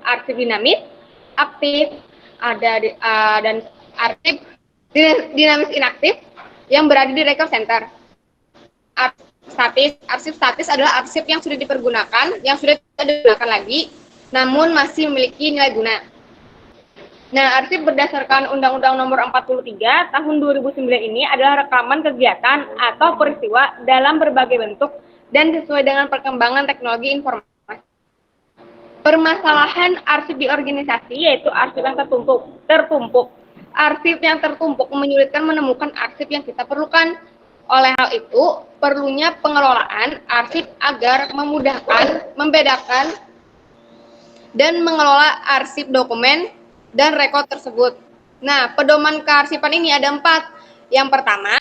Arsip dinamis, aktif, dan arsip dinamis inaktif yang berada di record center. Arsip statis adalah arsip yang sudah dipergunakan, yang sudah tidak digunakan lagi, namun masih memiliki nilai guna. Nah, arsip berdasarkan Undang-Undang Nomor 43 Tahun 2009 ini adalah rekaman kegiatan atau peristiwa dalam berbagai bentuk dan sesuai dengan perkembangan teknologi informasi. Permasalahan arsip di organisasi yaitu arsip yang tertumpuk. Arsip yang tertumpuk menyulitkan menemukan arsip yang kita perlukan. Oleh hal itu, perlunya pengelolaan arsip agar memudahkan, membedakan, dan mengelola arsip dokumen dan rekod tersebut. Nah, pedoman kearsipan ini ada 4. Yang pertama,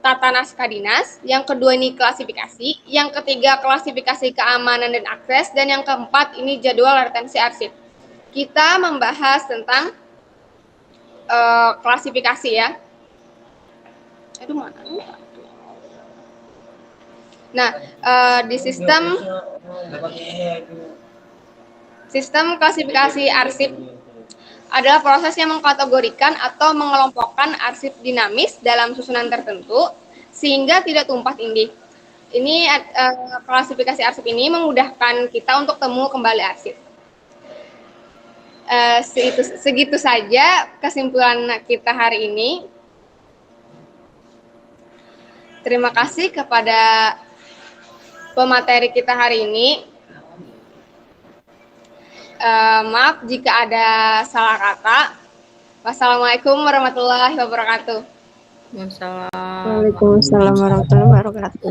tata naskah dinas. Yang kedua ini klasifikasi. Yang ketiga, klasifikasi keamanan dan akses. Dan yang keempat ini jadwal retensi arsip. Kita membahas tentang klasifikasi ya. Aduh, mana? Nah, di sistem klasifikasi arsip adalah proses yang mengkategorikan atau mengelompokkan arsip dinamis dalam susunan tertentu sehingga tidak tumpah tindih. Ini klasifikasi arsip ini memudahkan kita untuk temu kembali arsip. Segitu saja kesimpulan kita hari ini. Terima kasih kepada pemateri kita hari ini. Maaf jika ada salah kata. Wassalamualaikum warahmatullahi wabarakatuh. Waalaikumsalam warahmatullahi wabarakatuh.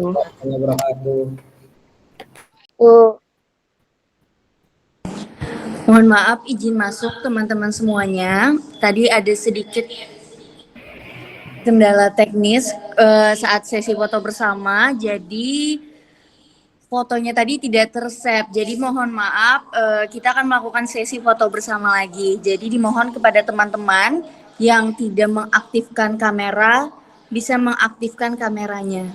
Mohon maaf, izin masuk teman-teman semuanya. Tadi ada sedikit kendala teknis saat sesi foto bersama, jadi fotonya tadi tidak tersave. Jadi mohon maaf, kita akan melakukan sesi foto bersama lagi. Jadi dimohon kepada teman-teman yang tidak mengaktifkan kamera, bisa mengaktifkan kameranya.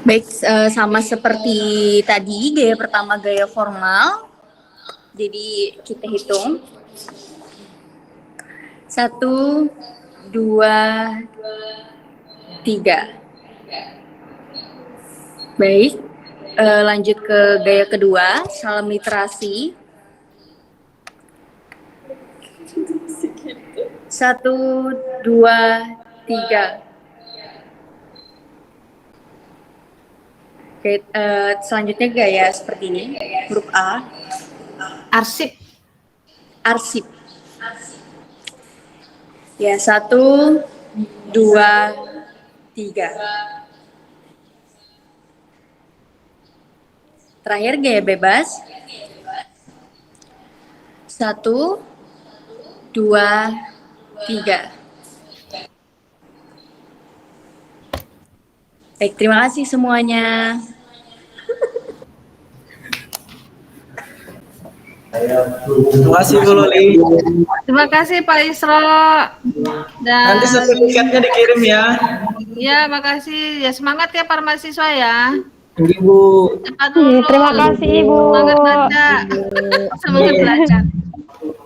Baik, sama seperti tadi, gaya pertama gaya formal. Jadi kita hitung. 1, 2, 3. Baik, lanjut ke gaya kedua, salam literasi. 1, 2, 3. Oke, selanjutnya gaya seperti ini, huruf A. Arsip. Arsip. Ya, 1, 2, 3. Terakhir gaya bebas. 1, 2, 3. Baik, terima kasih semuanya. Terima kasih Bu Loli. Terima kasih Pak Isro. Dan Nanti sertifikatnya dikirim ya. ya, makasih. Ya, semangat ya para mahasiswa ya. Thank you, Bu. Cepat dulu. Terima kasih Ibu. Semangat baca. Semangat belajar.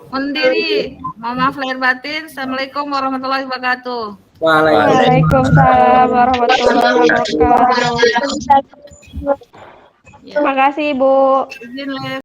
Mohon diri. Mohon maaf lahir batin. Assalamualaikum warahmatullahi wabarakatuh. Waalaikumsalam warahmatullahi wabarakatuh. Terima kasih Ibu. Izin